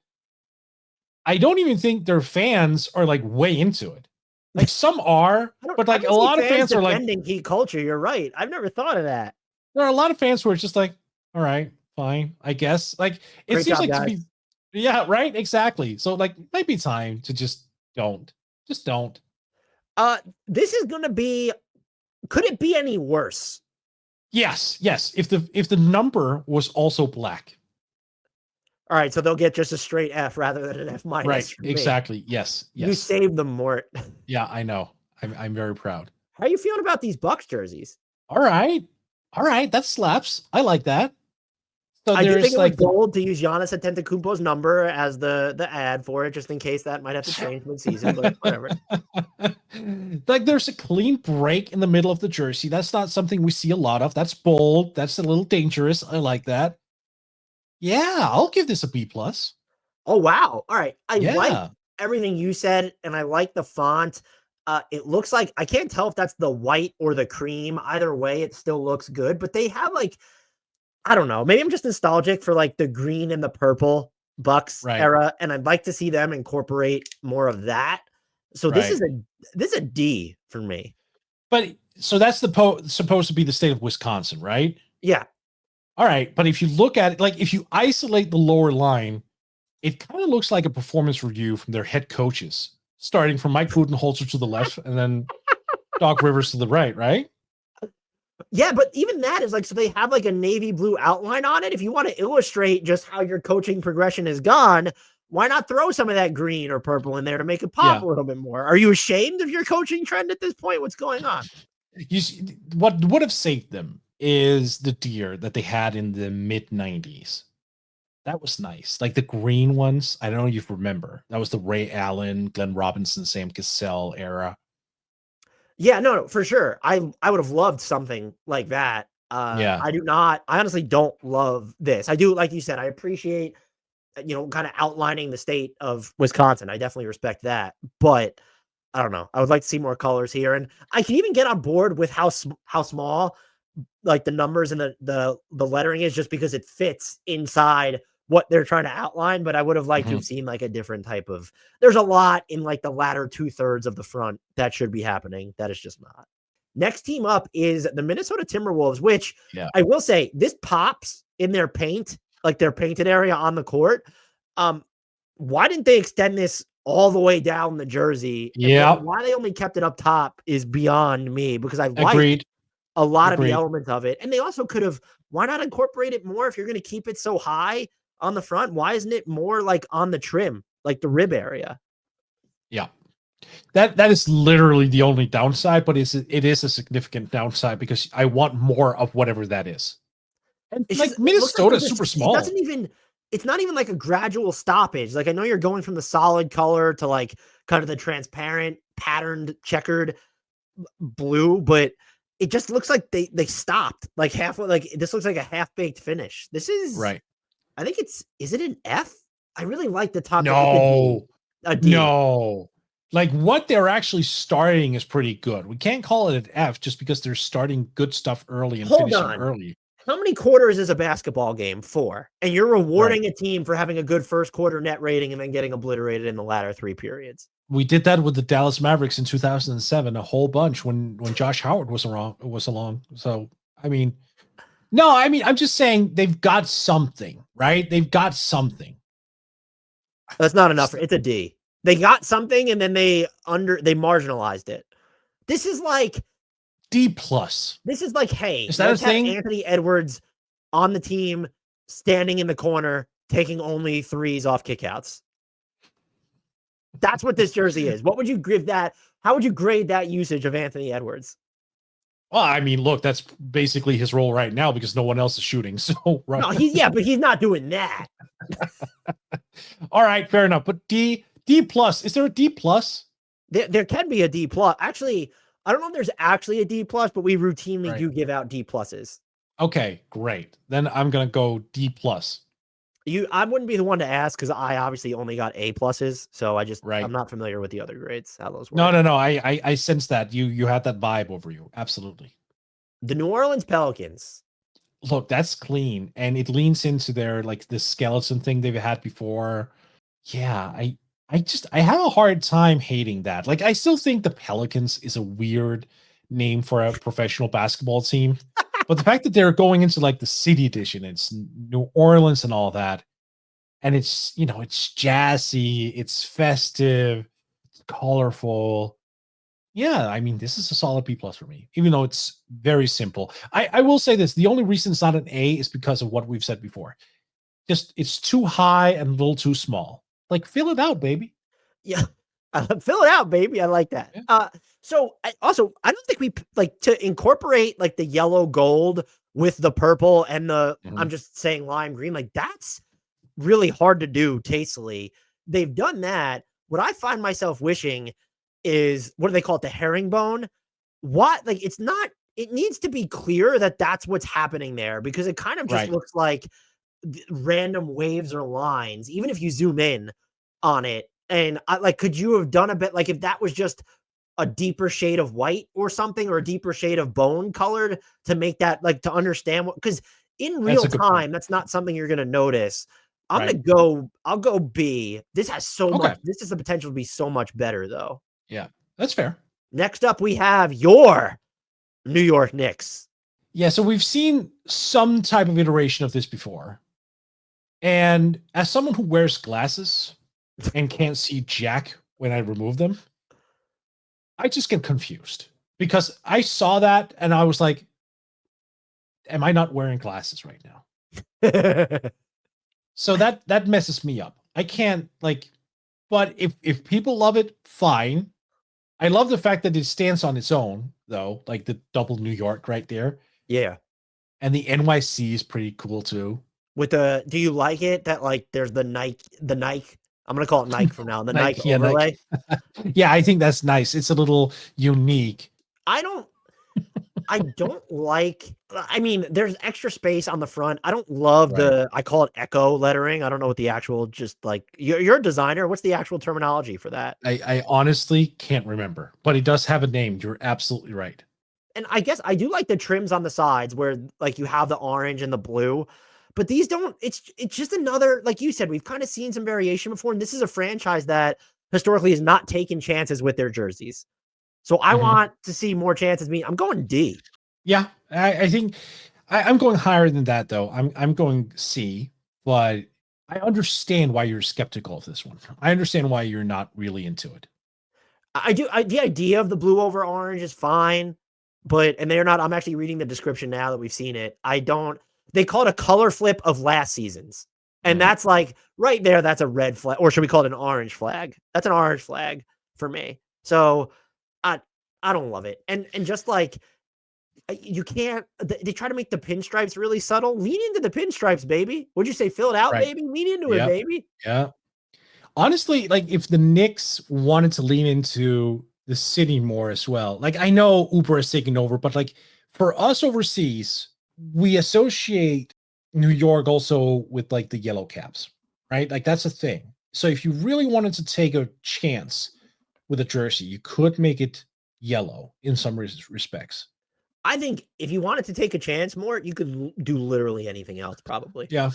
[SPEAKER 2] I don't even think their fans are like way into it. Like some are, but
[SPEAKER 1] I
[SPEAKER 2] like
[SPEAKER 1] can
[SPEAKER 2] a
[SPEAKER 1] see
[SPEAKER 2] lot of fans are like,
[SPEAKER 1] defending Heat culture. You're right. I've never thought of that.
[SPEAKER 2] there are a lot of fans who are just like, all right, fine, I guess. Like it
[SPEAKER 1] Great
[SPEAKER 2] seems
[SPEAKER 1] job,
[SPEAKER 2] like to
[SPEAKER 1] guys.
[SPEAKER 2] be, yeah, right, exactly. So like, might be time to just don't.
[SPEAKER 1] Uh, this is gonna be. Could it be any worse?
[SPEAKER 2] Yes, yes. If the number was also black,
[SPEAKER 1] All right, so they'll get just a straight F rather than an F minus.
[SPEAKER 2] right?
[SPEAKER 1] For me.
[SPEAKER 2] Exactly. Yes,
[SPEAKER 1] You
[SPEAKER 2] yes.
[SPEAKER 1] saved them, Mort.
[SPEAKER 2] Yeah, I know. I'm very proud.
[SPEAKER 1] How are you feeling about these Bucks jerseys?
[SPEAKER 2] All right, that slaps. I like that. So
[SPEAKER 1] I do think
[SPEAKER 2] there's
[SPEAKER 1] it was
[SPEAKER 2] like the
[SPEAKER 1] bold to use Giannis Antetokounmpo's number as the ad for it, just in case that might have to change mid-season, but whatever.
[SPEAKER 2] like there's a clean break in the middle of the jersey. That's not something we see a lot of. That's bold. That's a little dangerous. I like that. Yeah, I'll give this a B plus.
[SPEAKER 1] Oh wow! All right, I like
[SPEAKER 2] Yeah,
[SPEAKER 1] everything you said, and I like the font. It looks like I can't tell if that's the white or the cream. Either way, it still looks good. But they have like I don't know. Maybe I'm just nostalgic for like the green and the purple Bucks
[SPEAKER 2] right,
[SPEAKER 1] era, and I'd like to see them incorporate more of that. So
[SPEAKER 2] right.
[SPEAKER 1] this is a D for me.
[SPEAKER 2] But so that's supposed to be the state of Wisconsin, right?
[SPEAKER 1] Yeah.
[SPEAKER 2] All right, but if you look at it, like if you isolate the lower line, it kind of looks like a performance review from their head coaches, starting from Mike Budenholzer to the left and then Doc Rivers to the right, right?
[SPEAKER 1] Yeah, but even that is like, so they have like a navy blue outline on it. If you want to illustrate just how your coaching progression has gone, why not throw some of that green or purple in there to make it pop
[SPEAKER 2] Yeah.
[SPEAKER 1] a little bit more? Are you ashamed of your coaching trend at this point? What's going on?
[SPEAKER 2] What would have saved them is the deer that they had in the mid 90s. That was nice. Like the green ones. I don't know if you remember. That was the Ray Allen, Glenn Robinson, Sam Cassell era.
[SPEAKER 1] Yeah, no, for sure. I would have loved something like that.
[SPEAKER 2] Yeah.
[SPEAKER 1] I honestly don't love this. I do, like you said, I appreciate, kind of outlining the state of Wisconsin. I definitely respect that. But I don't know. I would like to see more colors here. And I can even get on board with how small like the numbers and the lettering is, just because it fits inside what they're trying to outline. But I would have liked to
[SPEAKER 2] Mhm.
[SPEAKER 1] have seen like a different type of, there's a lot in like the latter 2/3 of the front that should be happening. That is just not. Next team up is the Minnesota Timberwolves, which
[SPEAKER 2] Yeah.
[SPEAKER 1] I will say this pops in their paint, like their painted area on the court. Why didn't they extend this all the way down the jersey? And
[SPEAKER 2] Yeah.
[SPEAKER 1] why they only kept it up top is beyond me, because I like
[SPEAKER 2] Agreed.
[SPEAKER 1] a lot of the
[SPEAKER 2] Agreed.
[SPEAKER 1] elements of it. And they also could have, why not incorporate it more if you're going to keep it so high on the front? Why isn't it more like on the trim, like the rib area?
[SPEAKER 2] Yeah. That is literally the only downside, but it is a significant downside because I want more of whatever that is. And
[SPEAKER 1] It's just,
[SPEAKER 2] like
[SPEAKER 1] it looks like
[SPEAKER 2] Minnesota is super
[SPEAKER 1] it doesn't
[SPEAKER 2] small.
[SPEAKER 1] even, it's not even like a gradual stoppage. Like I know you're going from the solid color to like kind of the transparent patterned checkered blue, but it just looks like they stopped like halfway. Like this looks like a half-baked finish. This is,
[SPEAKER 2] Right.
[SPEAKER 1] I think is it an F? I really like the top. It's a D.
[SPEAKER 2] No.
[SPEAKER 1] A D.
[SPEAKER 2] No. Like what they're actually starting is pretty good. We can't call it an F just because they're starting good stuff early and
[SPEAKER 1] Hold
[SPEAKER 2] finishing
[SPEAKER 1] on.
[SPEAKER 2] early.
[SPEAKER 1] How many quarters is a basketball game? 4. And you're
[SPEAKER 2] Right.
[SPEAKER 1] rewarding a team for having a good first quarter net rating and then getting obliterated in the latter 3 periods.
[SPEAKER 2] We did that with the Dallas Mavericks in 2007 a whole bunch when Josh Howard was along. So, I mean, no, I mean, I'm just saying they've got something, right? They've got something.
[SPEAKER 1] That's not enough. It's a D. They got something and then they marginalized it. This is like
[SPEAKER 2] D plus.
[SPEAKER 1] This is like, hey,
[SPEAKER 2] Is that a
[SPEAKER 1] let's have
[SPEAKER 2] thing?
[SPEAKER 1] Anthony Edwards on the team, standing in the corner, taking only threes off kickouts. That's what this jersey is. What would you give that? How would you grade that usage of Anthony Edwards?
[SPEAKER 2] Well, I mean, look, that's basically his role right now because no one else is shooting. So, right.
[SPEAKER 1] No, but he's not doing that.
[SPEAKER 2] All right, fair enough. But D plus. Is there a D plus?
[SPEAKER 1] There can be a D plus. Actually, I don't know if there's actually a D plus, but we routinely do give out D pluses.
[SPEAKER 2] Okay, great. Then I'm gonna go D plus.
[SPEAKER 1] I wouldn't be the one to ask because I obviously only got A pluses, so I'm not familiar with the other grades, how those work.
[SPEAKER 2] No. I sense that you had that vibe over you. Absolutely.
[SPEAKER 1] The New Orleans Pelicans.
[SPEAKER 2] Look, that's clean, and it leans into their like the skeleton thing they've had before. Yeah, I have a hard time hating that. Like, I still think the Pelicans is a weird name for a professional basketball team. But the fact that they're going into like the city edition, it's New Orleans and all that, and it's, it's jazzy, it's festive, it's colorful. Yeah, I mean, this is a solid B plus for me, even though it's very simple. I will say this: the only reason it's not an A is because of what we've said before. Just it's too high and a little too small. Like, fill it out, baby.
[SPEAKER 1] Yeah. Fill it out, baby. I like that.
[SPEAKER 2] Yeah.
[SPEAKER 1] So I don't think we like to incorporate like the yellow gold with the purple and I'm just saying lime green. Like that's really hard to do tastefully. They've done that. What I find myself wishing is, what do they call it? The herringbone. What, like, it needs to be clear that that's what's happening there, because it kind of just looks like random waves or lines, even if you zoom in on it. And could you have done a bit, like if that was just a deeper shade of white or something, or a deeper shade of bone colored, to make that, like, to understand what, because in real time, that's not something you're going to notice. I'll go B. This has so much, this has the potential to be so much better though.
[SPEAKER 2] Yeah, that's fair.
[SPEAKER 1] Next up, we have your New York Knicks.
[SPEAKER 2] Yeah, so we've seen some type of iteration of this before. And as someone who wears glasses and can't see jack when I remove them, I just get confused because I saw that and I was like, am I not wearing glasses right now? So that messes me up. I can't like, but if people love it, fine. I love the fact that it stands on its own, though, like the double New York right there.
[SPEAKER 1] Yeah.
[SPEAKER 2] And the NYC is pretty cool too.
[SPEAKER 1] With do you like it that like there's the Nike, I'm gonna call it Nike from now, the Nike
[SPEAKER 2] Yeah,
[SPEAKER 1] overlay?
[SPEAKER 2] Yeah, I think that's nice. It's a little unique.
[SPEAKER 1] I don't like, I mean, there's extra space on the front. I don't love
[SPEAKER 2] Right.
[SPEAKER 1] I call it echo lettering. I don't know what the actual, just like, you're a designer. What's the actual terminology for that?
[SPEAKER 2] I honestly can't remember, but it does have a name. You're absolutely right.
[SPEAKER 1] And I guess I do like the trims on the sides where like you have the orange and the blue, but these don't, it's just another, like you said, we've kind of seen some variation before. And this is a franchise that historically has not taken chances with their jerseys. So I want to see more chances. I'm going D.
[SPEAKER 2] Yeah, I think I'm going higher than that though. I'm going C, but I understand why you're skeptical of this one. I understand why you're not really into it.
[SPEAKER 1] I do. The idea of the blue over orange is fine, but, and they're not, I'm actually reading the description now that we've seen it. They call it a color flip of last season's. And that's like right there. That's a red flag, or should we call it an orange flag? That's an orange flag for me. So I don't love it. And just like, you can't, they try to make the pinstripes really subtle. Lean into the pinstripes, baby. Would you say fill it out,
[SPEAKER 2] Right.
[SPEAKER 1] baby? Lean into it, baby.
[SPEAKER 2] Yeah. Honestly, like if the Knicks wanted to lean into the city more as well, like I know Uber is taking over, but like for us overseas, we associate New York also with like the yellow caps, right? Like that's a thing. So if you really wanted to take a chance with a jersey, you could make it yellow in some respects.
[SPEAKER 1] I think if you wanted to take a chance more, you could do literally anything else, probably.
[SPEAKER 2] Yeah.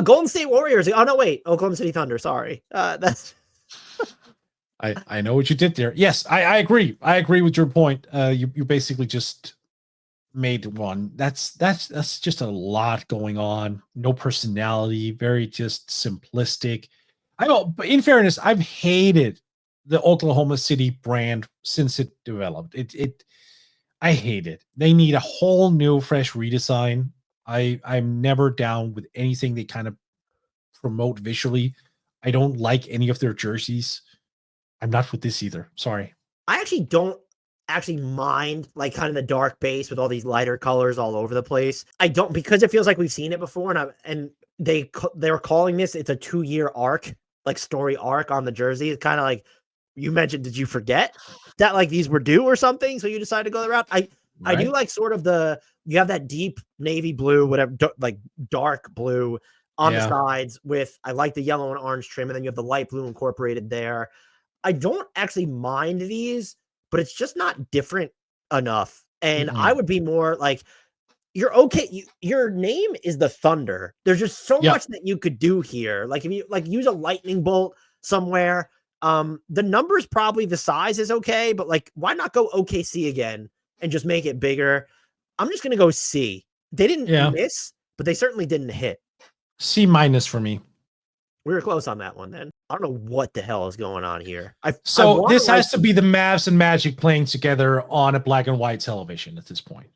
[SPEAKER 1] Golden State Warriors. Oh no, wait, Oklahoma City Thunder. Sorry, that's.
[SPEAKER 2] I know what you did there. Yes, I agree. I agree with your point. You basically just made one. That's just a lot going on. No personality. Very just simplistic. But in fairness, I've hated the Oklahoma City brand since it developed. I hate it. They need a whole new, fresh redesign. I'm never down with anything they kind of promote visually. I don't like any of their jerseys. I'm not with this either. Sorry.
[SPEAKER 1] I actually don't mind like kind of the dark base with all these lighter colors all over the place. I don't, because it feels like we've seen it before, and they were calling this, it's a 2-year arc, like story arc on the jersey. It's kind of like you mentioned, did you forget that like these were due or something? So you decided to go the route. I do like sort of you have that deep navy blue, whatever, like dark blue on the sides with, I like the yellow and orange trim. And then you have the light blue incorporated there. I don't actually mind these, but it's just not different enough. And I would be more like, you're okay. Your name is the Thunder. There's just so much that you could do here. Like if you like use a lightning bolt somewhere, the numbers, probably the size is okay, but like, why not go OKC again and just make it bigger? I'm just going to go C. They didn't miss, but they certainly didn't hit.
[SPEAKER 2] C- for me.
[SPEAKER 1] We were close on that one then. I don't know what the hell is going on here.
[SPEAKER 2] This has to be the Mavs and Magic playing together on a black and white television at this point.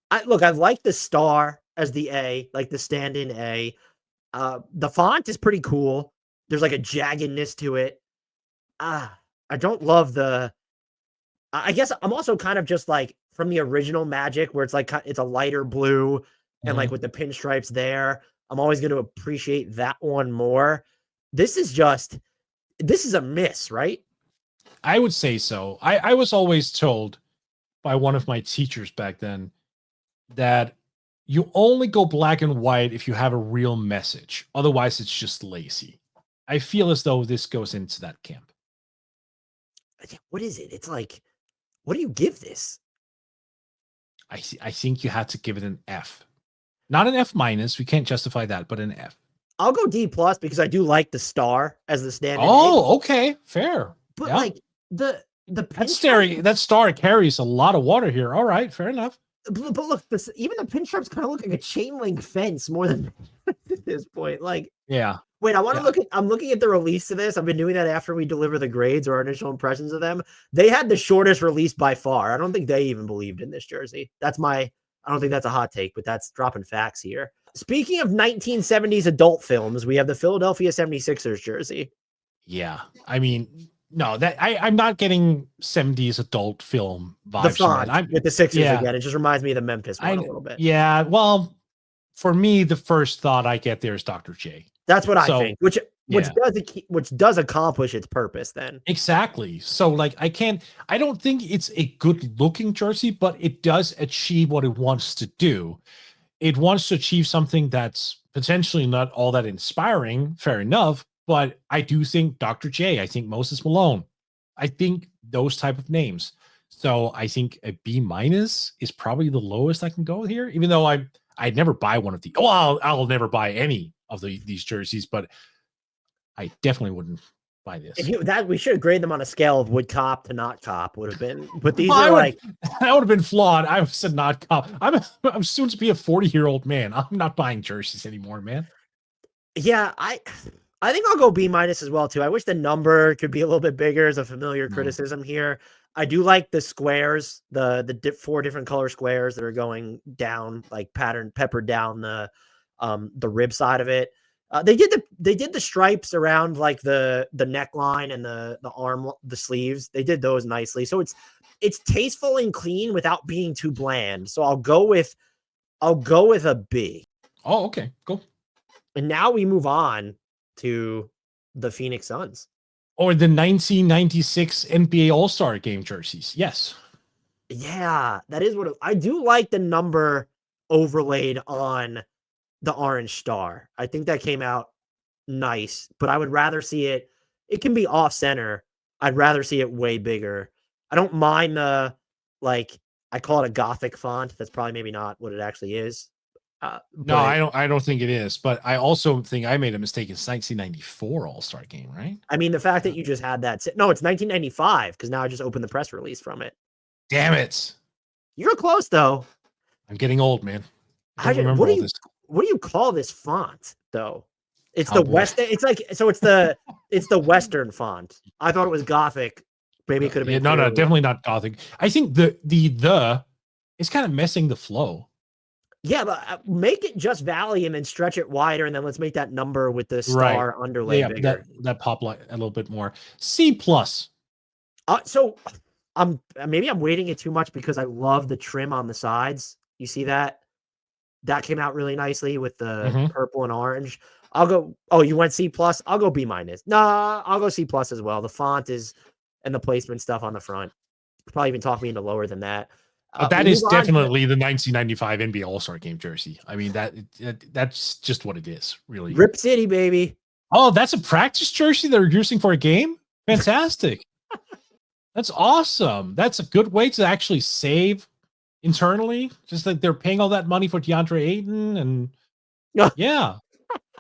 [SPEAKER 1] I like the star as the A, like the stand-in A. The font is pretty cool. There's like a jaggedness to it. I don't love I guess I'm also kind of just like from the original Magic where it's like, it's a lighter blue and like with the pinstripes there. I'm always going to appreciate that one more. This is a miss, right?
[SPEAKER 2] I would say so. I was always told by one of my teachers back then that you only go black and white if you have a real message. Otherwise, it's just lazy. I feel as though this goes into that camp.
[SPEAKER 1] What is it? It's like, what do you give this?
[SPEAKER 2] I think you have to give it an F. Not an F-. We can't justify that, but an F.
[SPEAKER 1] I'll go D+ because I do like the star as the standard.
[SPEAKER 2] Oh, okay. Fair.
[SPEAKER 1] But like the
[SPEAKER 2] that star carries a lot of water here. All right, fair enough.
[SPEAKER 1] But look, even the pinstripes kind of look like a chain link fence more than at this point. Like, wait, I want to I'm looking at the release of this. I've been doing that after we deliver the grades or our initial impressions of them. They had the shortest release by far. I don't think they even believed in this jersey. That's my I don't think that's a hot take, but that's dropping facts here. Speaking of 1970s adult films, we have the Philadelphia 76ers jersey.
[SPEAKER 2] Yeah. I mean, no, that I'm not getting 70s adult film vibes.
[SPEAKER 1] The font with the Sixers again. It just reminds me of the Memphis one a little bit.
[SPEAKER 2] Yeah. Well, for me, the first thought I get there is Dr. J.
[SPEAKER 1] That's what I think, which does accomplish its purpose then.
[SPEAKER 2] Exactly. So like I don't think it's a good looking jersey, but it does achieve what it wants to do. It wants to achieve something that's potentially not all that inspiring, fair enough, but I do think Dr. J, I think Moses Malone, I think those type of names. So I think a B- is probably the lowest I can go here, even though I'd never buy one of the. Oh, I'll never buy any of these jerseys, but I definitely wouldn't buy this.
[SPEAKER 1] We should grade them on a scale of would cop to not cop would have been, but these are like
[SPEAKER 2] that would have been flawed. I said not cop. I'm soon to be a 40-year-old man. I'm not buying jerseys anymore, man.
[SPEAKER 1] Yeah, I think I'll go B- as well too. I wish the number could be a little bit bigger as a familiar criticism here. I do like the squares, the 4 different color squares that are going down, like peppered down the rib side of it. They did the stripes around like the neckline and the arm, the sleeves. They did those nicely. So it's tasteful and clean without being too bland. So I'll go with a B.
[SPEAKER 2] Oh, okay, cool.
[SPEAKER 1] And now we move on to the Phoenix Suns.
[SPEAKER 2] Or the 1996 NBA All-Star Game jerseys. Yes.
[SPEAKER 1] Yeah, that is what I do like the number overlaid on the orange star. I think that came out nice, but I would rather see it. It can be off center. I'd rather see it way bigger. I don't mind the, like, I call it a Gothic font. That's probably maybe not what it actually is.
[SPEAKER 2] No, I don't think it is. But I also think I made a mistake. It's 1994 All-Star Game, right?
[SPEAKER 1] I mean, the fact that you just had that. No, it's 1995 because now I just opened the press release from it.
[SPEAKER 2] Damn it!
[SPEAKER 1] You're close though.
[SPEAKER 2] I'm getting old, man.
[SPEAKER 1] What do you call this font though? It's the West. It's like it's the Western font. I thought it was Gothic. Maybe it could have been.
[SPEAKER 2] No, definitely not Gothic. I think the is kind of messing the flow.
[SPEAKER 1] Yeah, but make it just Valley and then stretch it wider, and then let's make that number with the star underlay bigger.
[SPEAKER 2] That pop light a little bit more. C+.
[SPEAKER 1] So maybe I'm weighting it too much because I love the trim on the sides. You see that? That came out really nicely with the purple and orange. I'll go. Oh, you went C+? I'll go B-. Nah, I'll go C+ as well. The font is and the placement stuff on the front. Probably even talk me into lower than that.
[SPEAKER 2] But that is definitely the 1995 NBA All-Star Game jersey. I mean, that's just what it is, really.
[SPEAKER 1] Rip City, baby.
[SPEAKER 2] Oh, that's a practice jersey they're using for a game? Fantastic. That's awesome. That's a good way to actually save internally. Just like they're paying all that money for DeAndre Ayton. And yeah,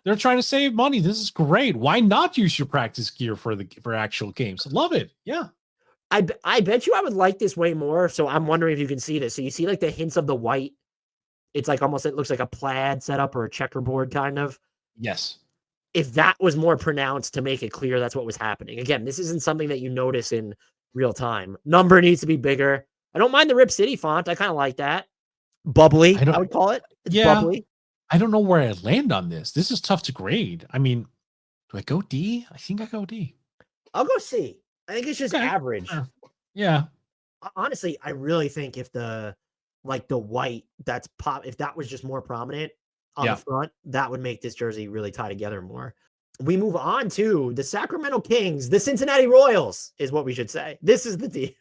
[SPEAKER 2] they're trying to save money. This is great. Why not use your practice gear for actual games? Love it. Yeah.
[SPEAKER 1] I bet you I would like this way more. So I'm wondering if you can see this. So you see like the hints of the white. It's like almost, it looks like a plaid setup or a checkerboard kind of.
[SPEAKER 2] Yes.
[SPEAKER 1] If that was more pronounced to make it clear that's what was happening. Again, this isn't something that you notice in real time. Number needs to be bigger. I don't mind the Rip City font. I kind of like that. Bubbly, I would call it. It's bubbly.
[SPEAKER 2] I don't know where I land on this. This is tough to grade. I mean, do I go D? I think I go D.
[SPEAKER 1] I'll go C. I think it's just average.
[SPEAKER 2] Yeah.
[SPEAKER 1] Honestly, I really think if the white if that was just more prominent on the front, that would make this jersey really tie together more. We move on to the Sacramento Kings, the Cincinnati Royals is what we should say. This is the team.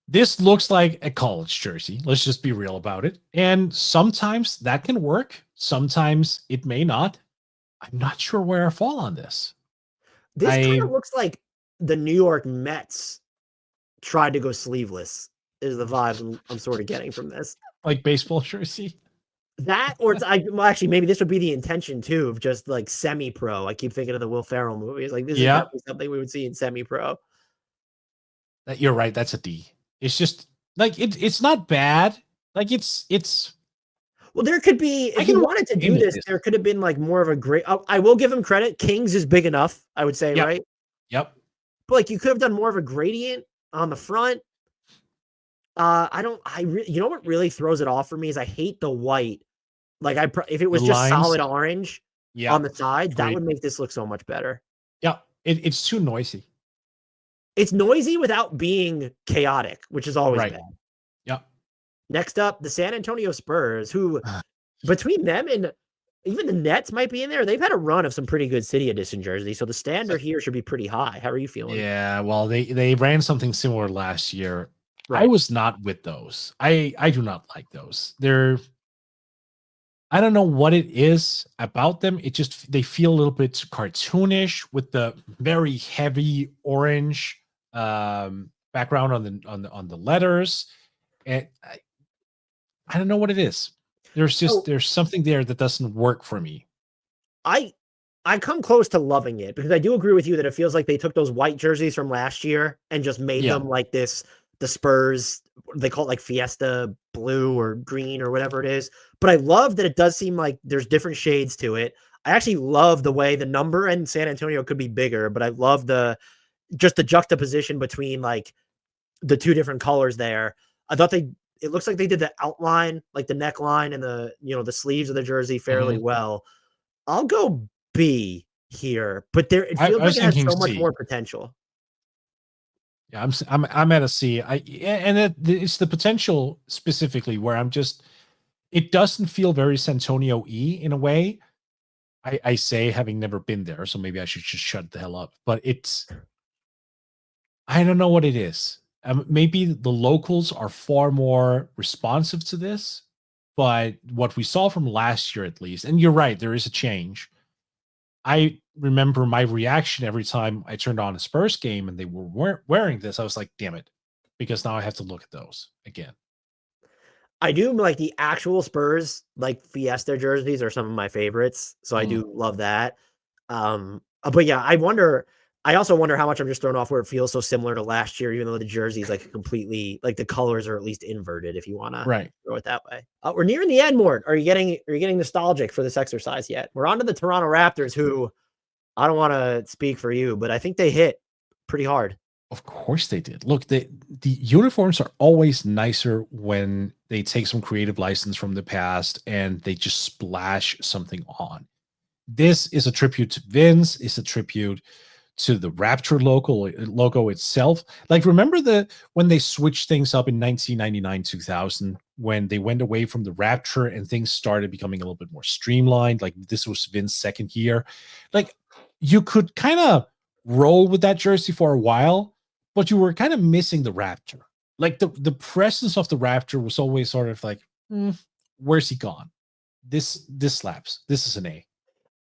[SPEAKER 2] This looks like a college jersey. Let's just be real about it. And sometimes that can work. Sometimes it may not. I'm not sure where I fall on this.
[SPEAKER 1] This kind of looks like the New York Mets tried to go sleeveless is the vibe I'm sort of getting from this.
[SPEAKER 2] Like baseball jersey?
[SPEAKER 1] That, or actually, maybe this would be the intention too, of just like semi-pro. I keep thinking of the Will Ferrell movies. Like this is definitely something we would see in semi-pro.
[SPEAKER 2] You're right. That's a D. It's just like, it's not bad. Like it's
[SPEAKER 1] well, there could be, if you wanted to do this, there could have been like more of a great, I will give him credit. Kings is big enough, I would say, right?
[SPEAKER 2] Yep.
[SPEAKER 1] But like you could have done more of a gradient on the front. I don't. You know what really throws it off for me is I hate the white. Like if it
[SPEAKER 2] The
[SPEAKER 1] was just
[SPEAKER 2] lines.
[SPEAKER 1] solid orange
[SPEAKER 2] Yeah.
[SPEAKER 1] on the sides, that
[SPEAKER 2] Agreed.
[SPEAKER 1] would make this look so much better.
[SPEAKER 2] Yeah. It's too noisy.
[SPEAKER 1] It's noisy without being chaotic, which is always
[SPEAKER 2] Right.
[SPEAKER 1] bad.
[SPEAKER 2] Yeah.
[SPEAKER 1] Next up, the San Antonio Spurs, who between them and even the Nets might be in there. They've had a run of some pretty good city edition jerseys, so the standard here should be pretty high. How are you feeling?
[SPEAKER 2] Yeah, well, they ran something similar last year. I
[SPEAKER 1] Right.
[SPEAKER 2] was not with those. I do not like those. They're I don't know what it is about them. It just they feel a little bit cartoonish with the very heavy orange background on the letters. And I don't know what it is. There's something there that doesn't work for me.
[SPEAKER 1] I come close to loving it because I do agree with you that it feels like they took those white jerseys from last year and just made
[SPEAKER 2] Yeah.
[SPEAKER 1] them like this. The Spurs, they call it like Fiesta blue or green or whatever it is. But I love that it does seem like there's different shades to it. I actually love the way the number in San Antonio could be bigger, but I love just the juxtaposition between like the two different colors there. I thought it looks like they did the outline, like the neckline and the sleeves of the jersey fairly well. I'll go B here, but it
[SPEAKER 2] I
[SPEAKER 1] feels like
[SPEAKER 2] was
[SPEAKER 1] it has
[SPEAKER 2] thinking
[SPEAKER 1] so much
[SPEAKER 2] C.
[SPEAKER 1] more potential.
[SPEAKER 2] Yeah, I'm at a C. It's the potential specifically where it doesn't feel very Santonio E in a way. I say having never been there, so maybe I should just shut the hell up. But I don't know what it is. Maybe the locals are far more responsive to this, but what we saw from last year at least, and you're right, there is a change. I remember my reaction every time I turned on a Spurs game and they were wearing this. I was like, damn it, because now I have to look at those again.
[SPEAKER 1] I do like the actual Spurs, like Fiesta jerseys are some of my favorites. So I do love that. But yeah, I also wonder how much I'm just thrown off where it feels so similar to last year, even though the jersey is like completely like the colors are at least inverted, if you want to
[SPEAKER 2] Right.
[SPEAKER 1] throw it that way. We're nearing the end, Mort. Are you getting nostalgic for this exercise yet? We're on to the Toronto Raptors, who I don't want to speak for you, but I think they hit pretty hard.
[SPEAKER 2] Of course they did. Look, the uniforms are always nicer when they take some creative license from the past and they just splash something on. This is a tribute to Vince, it's a tribute to the Raptor logo itself. Like, remember when they switched things up in 1999, 2000, when they went away from the Raptor and things started becoming a little bit more streamlined? Like, this was Vince's second year. Like, you could kind of roll with that jersey for a while, but you were kind of missing the Raptor. Like, the presence of the Raptor was always sort of like, where's he gone? This slaps. This is an A.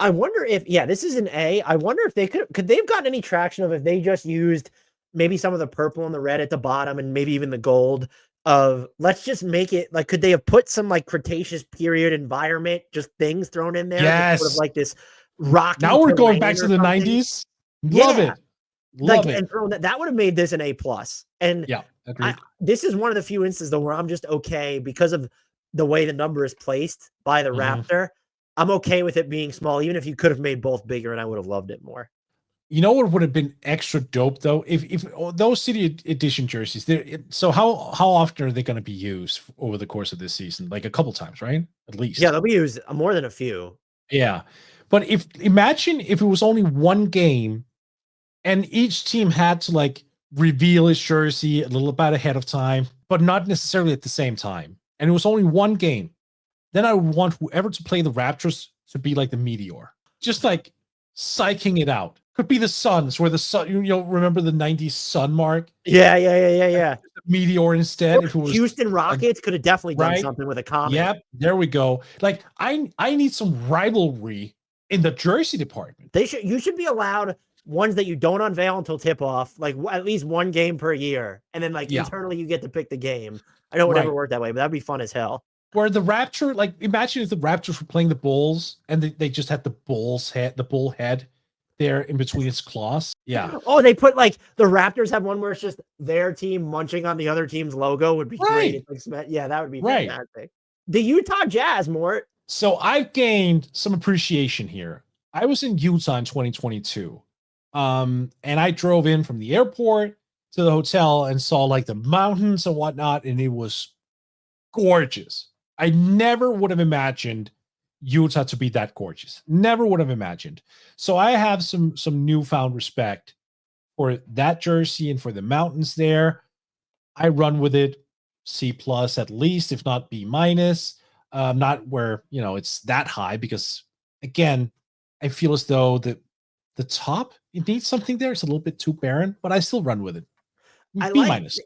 [SPEAKER 1] I wonder if, this is an A. I wonder if could they have gotten any traction of if they just used maybe some of the purple and the red at the bottom and maybe even the gold of, let's just make it like, could they have put some like Cretaceous period environment, just things thrown in there?
[SPEAKER 2] Yes.
[SPEAKER 1] Sort of like this rocky.
[SPEAKER 2] Now we're going back to the 90s. Love it. Love it.
[SPEAKER 1] And that would have made this an A plus. And
[SPEAKER 2] yeah, agreed.
[SPEAKER 1] This is one of the few instances though where I'm just okay because of the way the number is placed by the Raptor. I'm okay with it being small, even if you could have made both bigger and I would have loved it more.
[SPEAKER 2] You know what would have been extra dope though? If those city edition jerseys, so how often are they going to be used over the course of this season? Like a couple times, right? At least.
[SPEAKER 1] Yeah, they'll be used more than a few.
[SPEAKER 2] Yeah. But imagine if it was only one game and each team had to like reveal his jersey a little bit ahead of time, but not necessarily at the same time. And it was only one game. Then I would want whoever to play the Raptors to be like the Meteor. Just like psyching it out. Could be the Suns, where the sun, remember the 90s sun mark?
[SPEAKER 1] Yeah.
[SPEAKER 2] Like Meteor instead.
[SPEAKER 1] If it was Houston Rockets, could have definitely done something with a comment.
[SPEAKER 2] Yep, there we go. Like, I need some rivalry in the jersey department.
[SPEAKER 1] You should be allowed ones that you don't unveil until tip-off, like at least one game per year. And then internally you get to pick the game. I know it would never work that way, but that'd be fun as hell.
[SPEAKER 2] Where the Raptor, like, imagine if the Raptors were playing the Bulls and they just had the bull head there in between its claws. Yeah.
[SPEAKER 1] Oh, they put like the Raptors have one where it's just their team munching on the other team's logo would be great. Yeah, that would be fantastic. The Utah Jazz, Mort.
[SPEAKER 2] So I've gained some appreciation here. I was in Utah in 2022. And I drove in from the airport to the hotel and saw like the mountains and whatnot, and it was gorgeous. I never would have imagined Utah to be that gorgeous. Never would have imagined. So I have some newfound respect for that jersey and for the mountains there. I run with it C plus at least, if not B minus. Not where it's that high, because again, I feel as though the top, it needs something there. It's a little bit too barren, but I still run with it. B minus.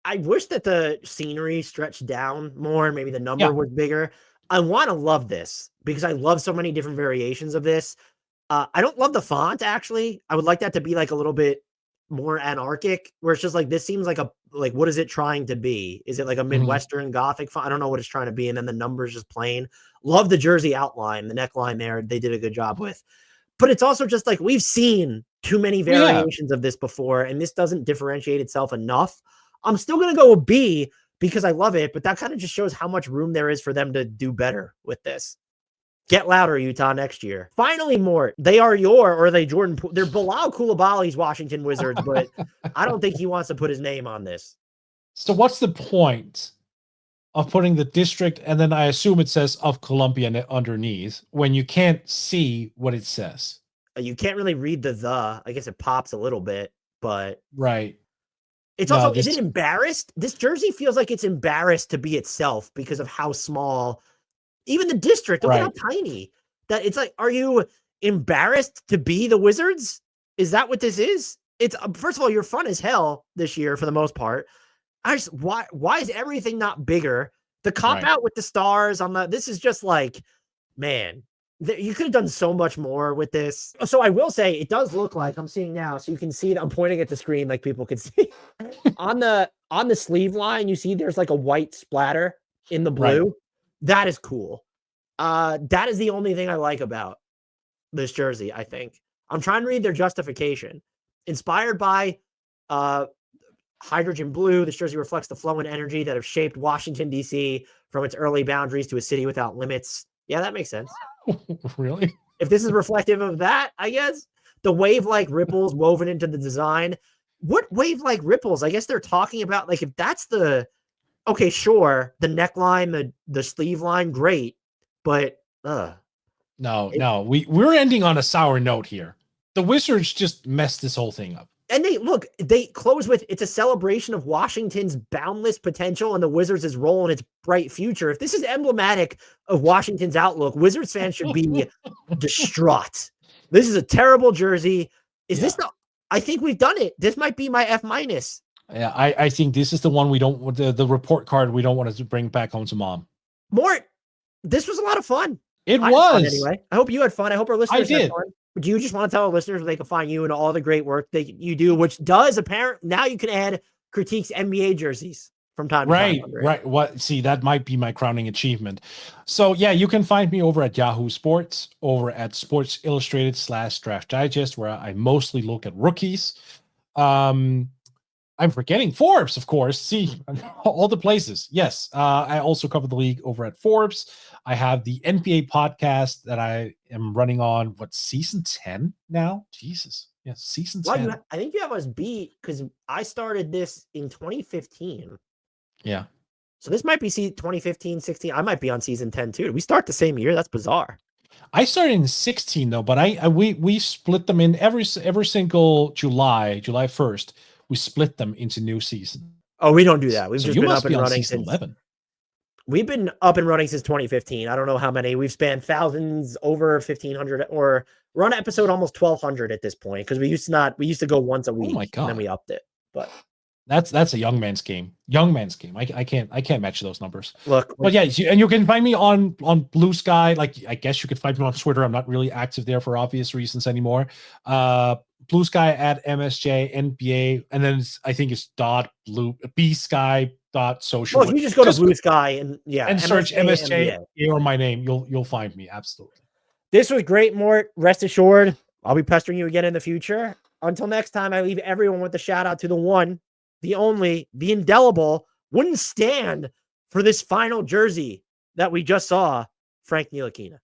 [SPEAKER 1] I wish that the scenery stretched down more. Maybe the number was bigger. I want to love this because I love so many different variations of this. I don't love the font, actually. I would like that to be like a little bit more anarchic, where it's just like, this seems like what is it trying to be? Is it like a Midwestern Gothic font? I don't know what it's trying to be. And then the numbers just plain. Love the jersey outline, the neckline there. They did a good job with. But it's also just like, we've seen too many variations of this before, and this doesn't differentiate itself enough. I'm still going to go with B because I love it, but that kind of just shows how much room there is for them to do better with this. Get louder, Utah, next year. Finally, Mort, they're Bilal Coulibaly's Washington Wizards, but I don't think he wants to put his name on this.
[SPEAKER 2] So what's the point of putting the district, and then I assume it says of Columbia underneath, when you can't see what it says?
[SPEAKER 1] You can't really read the. I guess it pops a little bit, but...
[SPEAKER 2] Right.
[SPEAKER 1] It's also, is it embarrassed? This jersey feels like it's embarrassed to be itself because of how small, even the district, look at how tiny that it's like. Are you embarrassed to be the Wizards? Is that what this is? It's first of all, you're fun as hell this year for the most part. Why is everything not bigger? The cop out with the stars on this is just like, man, you could have done so much more with this. So I will say, it does look like, I'm seeing now, so you can see it. I'm pointing at the screen like people can see. on the sleeve line, you see there's like a white splatter in the blue. Right. That is cool. That is the only thing I like about this jersey, I think. I'm trying to read their justification. Inspired by hydrogen blue, this jersey reflects the flow and energy that have shaped Washington, D.C. from its early boundaries to a city without limits. Yeah, that makes sense.
[SPEAKER 2] Really?
[SPEAKER 1] If this is reflective of that, I guess. The wave-like ripples woven into the design. What wave-like ripples? I guess they're talking about, like, if that's the... Okay, sure, the neckline, the sleeve line, great. But,
[SPEAKER 2] No, we're ending on a sour note here. The Wizards just messed this whole thing up.
[SPEAKER 1] And they close with, it's a celebration of Washington's boundless potential and the Wizards' role in its bright future. If this is emblematic of Washington's outlook, Wizards fans should be distraught. This is a terrible jersey. This I think we've done it. This might be my F minus.
[SPEAKER 2] Yeah, I think this is the one we don't, the report card we don't want to bring back home to mom.
[SPEAKER 1] Mort, this was a lot of fun.
[SPEAKER 2] It was.
[SPEAKER 1] Anyway, I hope you had fun. I hope our listeners had fun. Do you just want to tell our listeners where they can find you and all the great work that you do, which does apparently now you can add critiques NBA jerseys from time to time.
[SPEAKER 2] Right. What? See, that might be my crowning achievement. So yeah, you can find me over at Yahoo Sports, over at Sports Illustrated /Draft Digest, where I mostly look at rookies. I'm forgetting Forbes, of course. See, all the places. Yes. I also cover the league over at Forbes. I have the NBA podcast that I am running on, season 10 now? Jesus. Yeah, season 10.
[SPEAKER 1] I think you have us beat because I started this in 2015.
[SPEAKER 2] Yeah.
[SPEAKER 1] So this might be 2015, 16. I might be on season 10 too. Did we start the same year? That's bizarre.
[SPEAKER 2] I started in 16 though, but we split them in every single July 1st. We split them into new season.
[SPEAKER 1] Oh, we don't do that. We've just been up and running
[SPEAKER 2] since 11.
[SPEAKER 1] We've been up and running since 2015. I don't know how many. We've spanned thousands, over 1,500, or we're on episode almost 1,200 at this point because we used to go once a week. Oh my God. And then we upped it. But
[SPEAKER 2] that's a young man's game. I can't match those numbers.
[SPEAKER 1] Look,
[SPEAKER 2] but yeah, and you can find me on Blue Sky. Like, I guess you could find me on Twitter. I'm not really active there for obvious reasons anymore. Blue Sky at MSJ NBA, and then I think it's @BSky.social.
[SPEAKER 1] Well, if you just go to Blue Sky and
[SPEAKER 2] search MSJ or my name, you'll find me. Absolutely.
[SPEAKER 1] This was great, Mort. Rest assured, I'll be pestering you again in the future. Until next time, I leave everyone with a shout out to the one, the only, the indelible, wouldn't stand for this final jersey that we just saw, Frank Ntilikina.